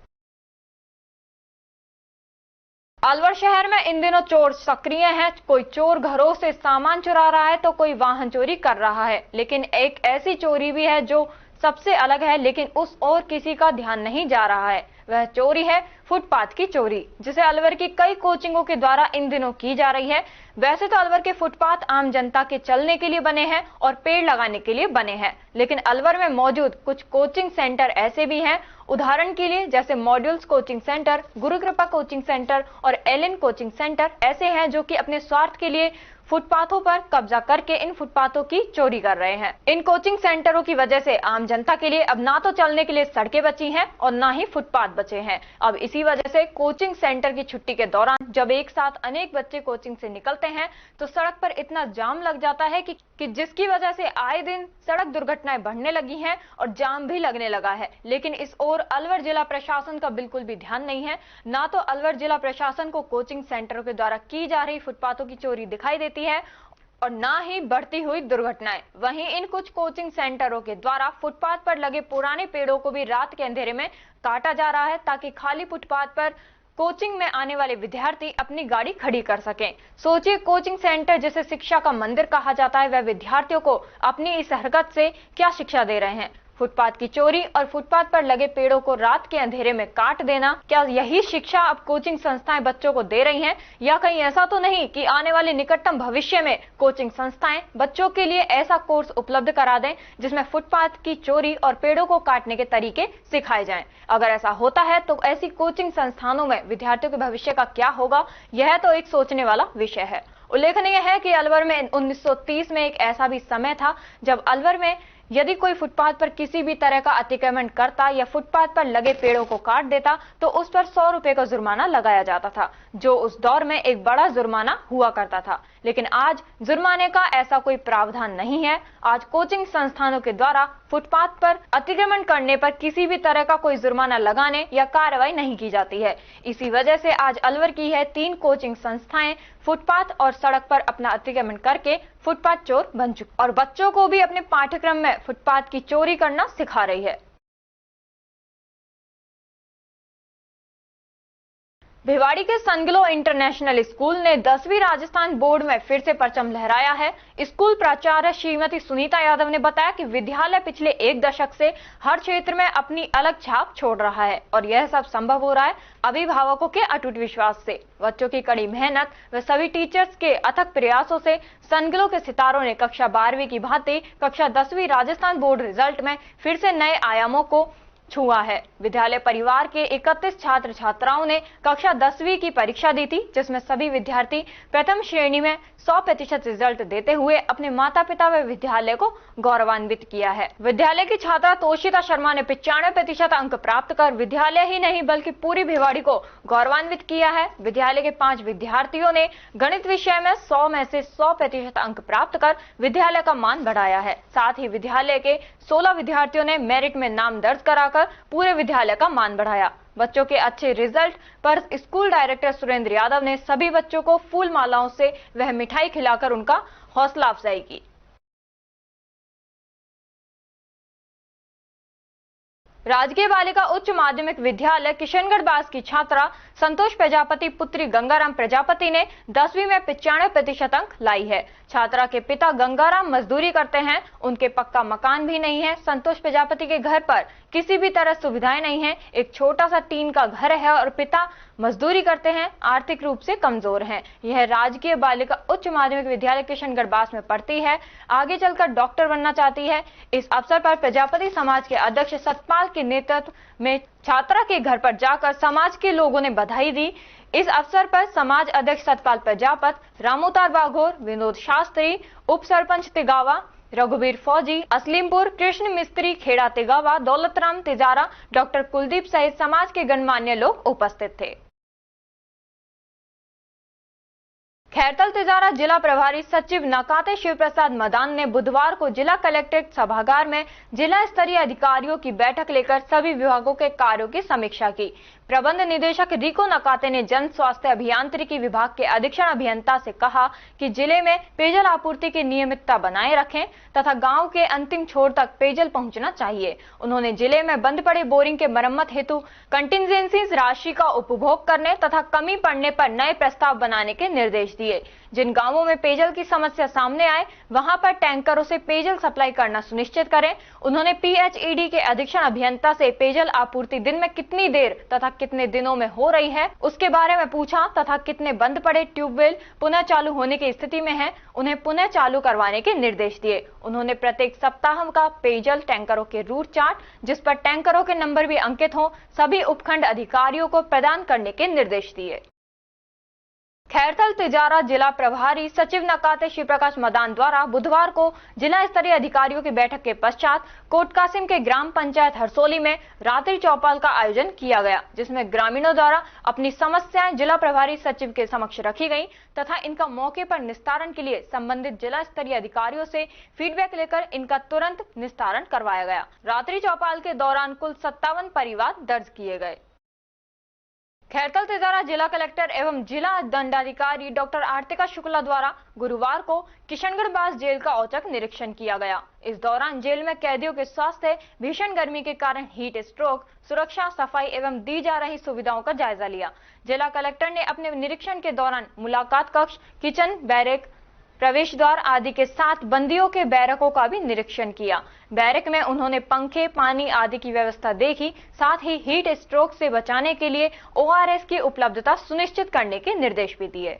अलवर शहर में इन दिनों चोर सक्रिय हैं। कोई चोर घरों से सामान चुरा रहा है तो कोई वाहन चोरी कर रहा है, लेकिन एक ऐसी चोरी भी है जो सबसे अलग है, लेकिन उस और किसी का ध्यान नहीं जा रहा है। वह चोरी है फुटपाथ की चोरी, जिसे अलवर की कई कोचिंगों के द्वारा इन दिनों की जा रही है। वैसे तो अलवर के फुटपाथ आम जनता के चलने के लिए बने हैं और पेड़ लगाने के लिए बने हैं, लेकिन अलवर में मौजूद कुछ कोचिंग सेंटर ऐसे भी हैं, उदाहरण के लिए जैसे मॉड्यूल्स कोचिंग सेंटर, गुरु कृपा कोचिंग सेंटर और एलिन कोचिंग सेंटर ऐसे हैं जो कि अपने स्वार्थ के लिए फुटपाथों पर कब्जा करके इन फुटपाथों की चोरी कर रहे हैं। इन कोचिंग सेंटरों की वजह से आम जनता के लिए अब ना तो चलने के लिए सड़कें बची हैं और ना ही फुटपाथ बचे हैं। अब इसी वजह से कोचिंग सेंटर की छुट्टी के दौरान जब एक साथ अनेक बच्चे कोचिंग से निकलते हैं तो सड़क पर इतना जाम लग जाता है कि जिसकी वजह से आए दिन सड़क दुर्घटनाएं बढ़ने लगी हैं और जाम भी लगने लगा है। लेकिन इस ओर अलवर जिला प्रशासन का बिल्कुल भी ध्यान नहीं है। ना तो अलवर जिला प्रशासन को कोचिंग सेंटरों के द्वारा की जा रही फुटपाथों की चोरी दिखाई देती है और ना ही बढ़ती हुई दुर्घटनाएं। वहीं इन कुछ कोचिंग सेंटरों के द्वारा फुटपाथ पर लगे पुराने पेड़ों को भी रात के अंधेरे में काटा जा रहा है ताकि खाली फुटपाथ पर कोचिंग में आने वाले विद्यार्थी अपनी गाड़ी खड़ी कर सकें। सोचिए, कोचिंग सेंटर जिसे शिक्षा का मंदिर कहा जाता है, वह विद्यार्थियों को अपनी इस हरकत से क्या शिक्षा दे रहे हैं। फुटपाथ की चोरी और फुटपाथ पर लगे पेड़ों को रात के अंधेरे में काट देना, क्या यही शिक्षा अब कोचिंग संस्थाएं बच्चों को दे रही हैं? या कहीं ऐसा तो नहीं कि आने वाले निकटतम भविष्य में कोचिंग संस्थाएं बच्चों के लिए ऐसा कोर्स उपलब्ध करा दें जिसमें फुटपाथ की चोरी और पेड़ों को काटने के तरीके सिखाए जाएं? अगर ऐसा होता है तो ऐसी कोचिंग संस्थानों में विद्यार्थियों के भविष्य का क्या होगा, यह तो एक सोचने वाला विषय है। उल्लेखनीय है कि अलवर में 1930 में एक ऐसा भी समय था जब अलवर में यदि कोई फुटपाथ पर किसी भी तरह का अतिक्रमण करता या फुटपाथ पर लगे पेड़ों को काट देता तो उस पर 100 रुपए का जुर्माना लगाया जाता था, जो उस दौर में एक बड़ा जुर्माना हुआ करता था। लेकिन आज जुर्माने का ऐसा कोई प्रावधान नहीं है। आज कोचिंग संस्थानों के द्वारा फुटपाथ पर अतिक्रमण करने पर किसी भी तरह का कोई जुर्माना लगाने या कार्रवाई नहीं की जाती है। इसी वजह से आज अलवर की है 3 कोचिंग संस्थाएं फुटपाथ और सड़क पर अपना अतिक्रमण करके फुटपाथ चोर बन चुकी और बच्चों को भी अपने पाठ्यक्रम में फुटपाथ की चोरी करना सिखा रही है। भिवाड़ी के सनग्लो इंटरनेशनल स्कूल ने 10वीं राजस्थान बोर्ड में फिर से परचम लहराया है। स्कूल प्राचार्य श्रीमती सुनीता यादव ने बताया कि विद्यालय पिछले 1 दशक से हर क्षेत्र में अपनी अलग छाप छोड़ रहा है और यह सब संभव हो रहा है अभिभावकों के अटूट विश्वास से। बच्चों की कड़ी मेहनत व सभी टीचर्स के अथक प्रयासों से सनग्लो के सितारों ने कक्षा 12वीं की भांति कक्षा 10वीं राजस्थान बोर्ड रिजल्ट में फिर से नए आयामों को छुआ है। विद्यालय परिवार के 31 छात्र छात्राओं ने कक्षा 10वीं की परीक्षा दी थी, जिसमें सभी विद्यार्थी प्रथम श्रेणी में 100% रिजल्ट देते हुए अपने माता पिता व विद्यालय को गौरवान्वित किया है। विद्यालय की छात्रा तोशिता शर्मा ने 95% अंक प्राप्त कर विद्यालय ही नहीं बल्कि पूरी भिवाड़ी को गौरवान्वित किया है। विद्यालय के 5 विद्यार्थियों ने गणित विषय में 100 में से 100% अंक प्राप्त कर विद्यालय का मान बढ़ाया है। साथ ही विद्यालय के 16 विद्यार्थियों ने मेरिट में नाम दर्ज कराकर पूरे विद्यालय का मान बढ़ाया। बच्चों के अच्छे रिजल्ट पर स्कूल डायरेक्टर सुरेंद्र यादव ने सभी बच्चों को फूल मालाओं से वह मिठाई खिलाकर उनका हौसला अफजाई की। राजकीय बालिका उच्च माध्यमिक विद्यालय किशनगढ़ बास की छात्रा संतोष प्रजापति पुत्री गंगाराम प्रजापति ने 10वीं में 95% अंक लाई है। छात्रा के पिता गंगाराम मजदूरी करते हैं, उनके पक्का मकान भी नहीं है। संतोष प्रजापति के घर पर किसी भी तरह सुविधाएं नहीं है, एक छोटा सा टीन का घर है और पिता मजदूरी करते हैं, आर्थिक रूप से कमजोर हैं। यह राजकीय बालिका उच्च माध्यमिक विद्यालय किशनगढ़ बास में पढ़ती है, आगे चलकर डॉक्टर बनना चाहती है। इस अवसर पर प्रजापति समाज के अध्यक्ष सतपाल के नेतृत्व में छात्रा के घर पर जाकर समाज के लोगों ने बधाई दी। इस अवसर पर समाज अध्यक्ष सतपाल प्रजापत, रामोतार बाघोर, विनोद शास्त्री, उप सरपंच तिगावा, रघुवीर फौजी, असलीमपुर, कृष्ण मिस्त्री, खेड़ा तिगावा, दौलतराम तिजारा, डॉक्टर कुलदीप सहित समाज के गणमान्य लोग उपस्थित थे। खैरतल तिजारा जिला प्रभारी सचिव नकाते शिव प्रसाद मदान ने बुधवार को जिला कलेक्ट्रेट सभागार में जिला स्तरीय अधिकारियों की बैठक लेकर सभी विभागों के कार्यों की समीक्षा की। प्रबंध निदेशक रिको नकाते ने जन स्वास्थ्य अभियांत्रिकी विभाग के अधीक्षण अभियंता से कहा कि जिले में पेयजल आपूर्ति की नियमितता बनाए रखें तथा गांव के अंतिम छोर तक पेयजल पहुंचना चाहिए। उन्होंने जिले में बंद पड़े बोरिंग के मरम्मत हेतु कंटिजेंसी राशि का उपभोग करने तथा कमी पड़ने पर नए प्रस्ताव बनाने के निर्देश दिए। जिन गांवों में पेयजल की समस्या सामने आए वहां पर टैंकरों से पेयजल सप्लाई करना सुनिश्चित करें। उन्होंने पीएचईडी के अधीक्षण अभियंता से पेयजल आपूर्ति दिन में कितनी देर तथा कितने दिनों में हो रही है उसके बारे में पूछा तथा कितने बंद पड़े ट्यूबवेल पुनः चालू होने की स्थिति में है उन्हें पुनः चालू करवाने के निर्देश दिए। उन्होंने प्रत्येक सप्ताह का पेयजल टैंकरों के रूट चार्ट जिस पर टैंकरों के नंबर भी अंकित हो सभी उपखंड अधिकारियों को प्रदान करने के निर्देश दिए। खैरथल तिजारा जिला प्रभारी सचिव नकाते श्री प्रकाश मदान द्वारा बुधवार को जिला स्तरीय अधिकारियों की बैठक के पश्चात कोटकासिम के ग्राम पंचायत हरसोली में रात्रि चौपाल का आयोजन किया गया, जिसमें ग्रामीणों द्वारा अपनी समस्याएं जिला प्रभारी सचिव के समक्ष रखी गई तथा इनका मौके पर निस्तारण के लिए संबंधित जिला स्तरीय अधिकारियों से फीडबैक लेकर इनका तुरंत निस्तारण करवाया गया। रात्रि चौपाल के दौरान कुल 57 परिवार दर्ज किए गए। खैरथल तिजारा जिला कलेक्टर एवं जिला दंडाधिकारी डॉक्टर आर्तिका शुक्ला द्वारा गुरुवार को किशनगढ़ बास जेल का औचक निरीक्षण किया गया। इस दौरान जेल में कैदियों के स्वास्थ्य, भीषण गर्मी के कारण हीट स्ट्रोक, सुरक्षा, सफाई एवं दी जा रही सुविधाओं का जायजा लिया। जिला कलेक्टर ने अपने निरीक्षण के दौरान मुलाकात कक्ष, किचन, बैरक, प्रवेश द्वार आदि के साथ बंदियों के बैरकों का भी निरीक्षण किया। बैरक में उन्होंने पंखे, पानी आदि की व्यवस्था देखी, साथ ही हीट स्ट्रोक से बचाने के लिए ORS की उपलब्धता सुनिश्चित करने के निर्देश भी दिए।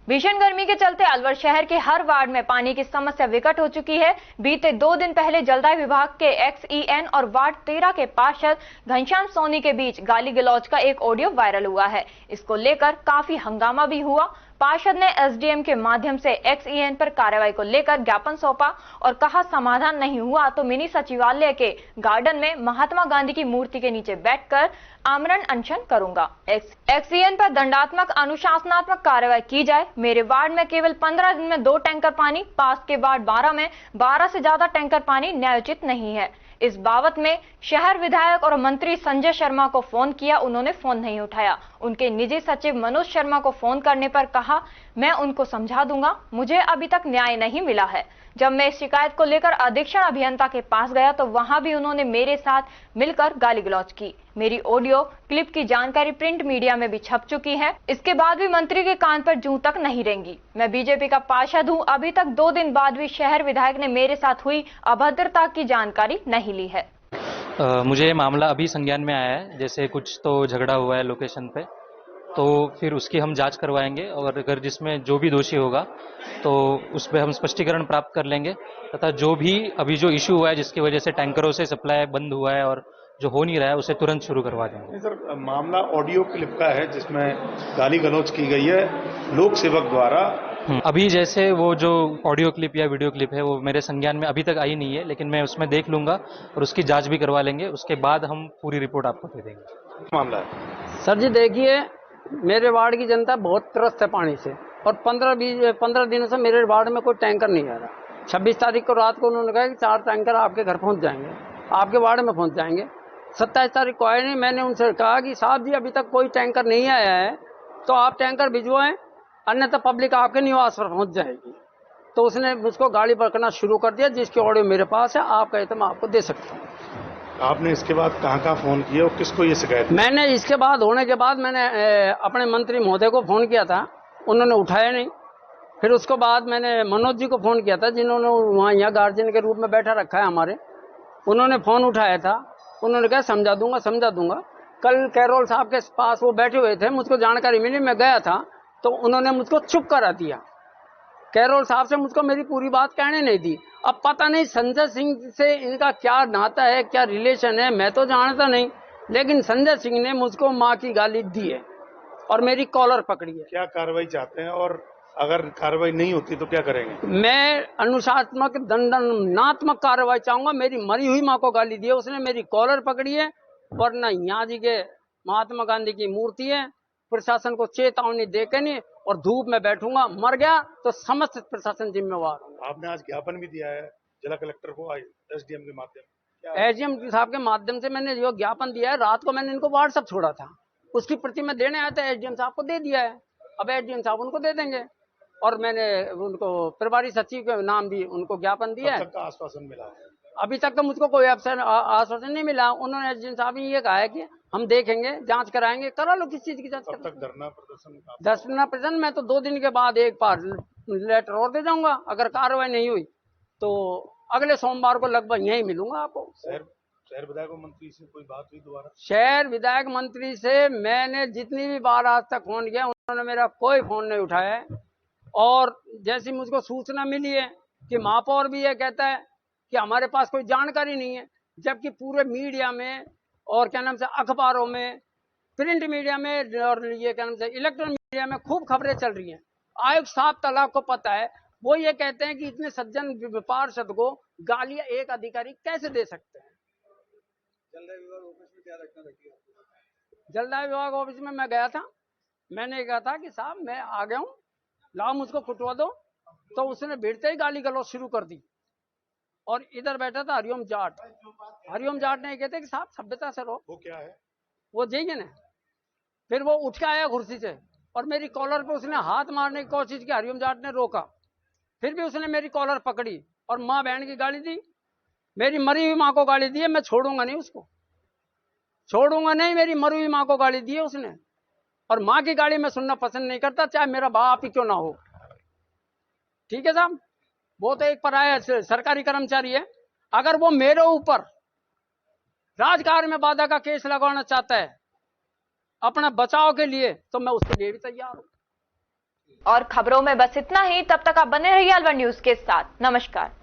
भीषण गर्मी के चलते अलवर शहर के हर वार्ड में पानी की समस्या विकट हो चुकी है। बीते 2 दिन पहले जलदाय विभाग के XEN और वार्ड 13 के पार्षद घनश्याम सोनी के बीच गाली गलौज का एक ऑडियो वायरल हुआ है। इसको लेकर काफी हंगामा भी हुआ। पार्षद ने SDM के माध्यम से XEN पर कार्रवाई को लेकर ज्ञापन सौंपा और कहा समाधान नहीं हुआ तो मिनी सचिवालय के गार्डन में महात्मा गांधी की मूर्ति के नीचे बैठकर आमरण अनशन करूंगा। XEN पर दंडात्मक अनुशासनात्मक कार्रवाई की जाए। मेरे वार्ड में केवल 15 दिन में 2 टैंकर पानी, पास के वार्ड 12 में 12 से ज्यादा टैंकर पानी न्यायोचित नहीं है। इस बाबत में शहर विधायक और मंत्री संजय शर्मा को फोन किया, उन्होंने फोन नहीं उठाया। उनके निजी सचिव मनोज शर्मा को फोन करने पर कहा मैं उनको समझा दूंगा, मुझे अभी तक न्याय नहीं मिला है। जब मैं इस शिकायत को लेकर अधीक्षण अभियंता के पास गया तो वहां भी उन्होंने मेरे साथ मिलकर गाली गलौज की। मेरी ऑडियो क्लिप की जानकारी प्रिंट मीडिया में भी छप चुकी है। इसके बाद भी मंत्री के कान पर जूं तक नहीं रेंगी। मैं बीजेपी का पार्षद हूं। अभी तक 2 दिन बाद भी शहर विधायक ने मेरे साथ हुई अभद्रता की जानकारी नहीं ली है। मुझे मामला अभी संज्ञान में आया है। जैसे कुछ तो झगड़ा हुआ है लोकेशन पे, तो फिर उसकी हम जांच करवाएंगे और अगर जिसमें जो भी दोषी होगा तो उस पर हम स्पष्टीकरण प्राप्त कर लेंगे तथा जो भी अभी जो इशू हुआ है जिसकी वजह से टैंकरों से सप्लाई बंद हुआ है और जो हो नहीं रहा है उसे तुरंत शुरू करवा देंगे। सर, मामला ऑडियो क्लिप का है जिसमें गाली गलौज की गई है लोक सेवक द्वारा। अभी जैसे वो जो ऑडियो क्लिप या वीडियो क्लिप है वो मेरे संज्ञान में अभी तक आई नहीं है, लेकिन मैं उसमें देख लूंगा और उसकी जांच भी करवा लेंगे। उसके बाद हम पूरी रिपोर्ट आपको दे देंगे। मामला है सर जी, देखिए मेरे वार्ड की जनता बहुत त्रस्त है पानी से और 15 दिनों से मेरे वार्ड में कोई टैंकर नहीं आ रहा। 26 तारीख को रात को उन्होंने कहा कि 4 टैंकर आपके घर पहुंच जाएंगे, आपके वार्ड में पहुंच जाएंगे। 27 तारीख को आए नहीं। मैंने उनसे कहा कि साहब जी अभी तक कोई टैंकर नहीं आया है तो आप टैंकर भिजवाएं, अन्यथा पब्लिक आपके निवास पर पहुंच जाएगी। तो उसने मुझको गाड़ी पकड़ना शुरू कर दिया, जिसकी ऑडियो मेरे पास है। आप कहे तो मैं आपको दे सकता हूँ। आपने इसके बाद कहाँ फोन किया और किसको ये शिकायत? मैंने इसके बाद होने के बाद मैंने अपने मंत्री महोदय को फोन किया था, उन्होंने उठाया नहीं। फिर उसके बाद मैंने मनोज जी को फोन किया था, जिन्होंने वहाँ यहाँ गार्जियन के रूप में बैठा रखा है हमारे। उन्होंने फोन उठाया था, उन्होंने कहा समझा दूंगा। कल कैरोल साहब के पास वो बैठे हुए थे, मुझको जानकारी मिली, मैं गया था तो उन्होंने मुझको चुप करा दिया। कैरोल साहब से मुझको मेरी पूरी बात कहने नहीं दी। अब पता नहीं संजय सिंह से इनका क्या नाता है, क्या रिलेशन है, मैं तो जानता नहीं, लेकिन संजय सिंह ने मुझको माँ की गाली दी है और मेरी कॉलर पकड़ी है। क्या कार्रवाई चाहते हैं और अगर कार्रवाई नहीं होती तो क्या करेंगे? मैं अनुशासनात्मक दंडात्मक कार्रवाई चाहूंगा। मेरी मरी हुई माँ को गाली दी है, उसने मेरी कॉलर पकड़ी है, वरना यहाँ जी के महात्मा गांधी की मूर्ति है। प्रशासन को चेतावनी देकर नहीं और धूप में बैठूंगा, मर गया तो समस्त प्रशासन जिम्मेवार होगा। आपने आज ज्ञापन भी दिया है जिला कलेक्टर को SDM के माध्यम से। SDM साहब के माध्यम से मैंने जो ज्ञापन दिया है, रात को मैंने इनको व्हाट्सएप छोड़ा था, उसकी प्रति में देने आया था, SDM साहब को दे दिया है। अब SDM साहब उनको दे देंगे और मैंने उनको प्रभारी सचिव के नाम भी उनको ज्ञापन दिया है। आश्वासन मिला है अभी तक तो मुझको कोई आश्वासन नहीं मिला। उन्होंने एसडीएम साहब ने ये कहा है कि हम देखेंगे, जांच कराएंगे। करा लो, किस चीज की जांच? कब तक धरना प्रदर्शन? धरना प्रदर्शन मैं तो 2 दिन के बाद एक बार लेटर और दे जाऊंगा। अगर कार्रवाई नहीं हुई तो अगले सोमवार को लगभग यहीं मिलूंगा आपको। शहर विधायक मंत्री से कोई बात हुई दोबारा? शहर विधायक मंत्री से मैंने जितनी भी बार आज तक फोन किया, उन्होंने मेरा कोई फोन नहीं उठाया है। और जैसी मुझको सूचना मिली है कि महापौर भी ये कहता है कि हमारे पास कोई जानकारी नहीं है, जबकि पूरे मीडिया में और क्या नाम से अखबारों में, प्रिंट मीडिया में और ये क्या नाम से इलेक्ट्रॉनिक मीडिया में खूब खबरें चल रही हैं। आयुक्त साहब तलाक को पता है, वो ये कहते हैं कि इतने सज्जन पार्षद को गालियां एक अधिकारी कैसे दे सकते हैं। जलदाय विभाग ऑफिस में क्या रखना रखी? जलदाय विभाग ऑफिस में मैं गया था, मैंने कहा था कि साहब मैं आ गया हूँ, लाओ मुझको कुटवा दो। तो उसने भिड़ते ही गाली गलौज शुरू कर दी। और इधर बैठा था हरिओम जाट। हरिओम जाट ने कहते कि साहब सभ्यता से रहो। वो क्या है? वो जैन है। फिर वो उठ के आया कुर्सी से और मेरी कॉलर पे उसने हाथ मारने की कोशिश की। हरिओम जाट ने रोका, फिर भी उसने मेरी कॉलर पकड़ी और माँ बहन की गाली दी। मेरी मरी हुई माँ को गाली दी है, मैं छोड़ूंगा नहीं उसको, छोड़ूंगा नहीं। मेरी मरी हुई माँ को गाली दी है उसने, और माँ की गाली मैं सुनना पसंद नहीं करता, चाहे मेरा बाप ही क्यों ना हो। ठीक है साहब, वो तो एक पराया सरकारी कर्मचारी है। अगर वो मेरे ऊपर राजकार्य में बाधा का केस लगाना चाहता है अपना बचाव के लिए, तो मैं उसके लिए भी तैयार हूं। और खबरों में बस इतना ही। तब तक आप बने रहिए अलवर न्यूज के साथ। नमस्कार।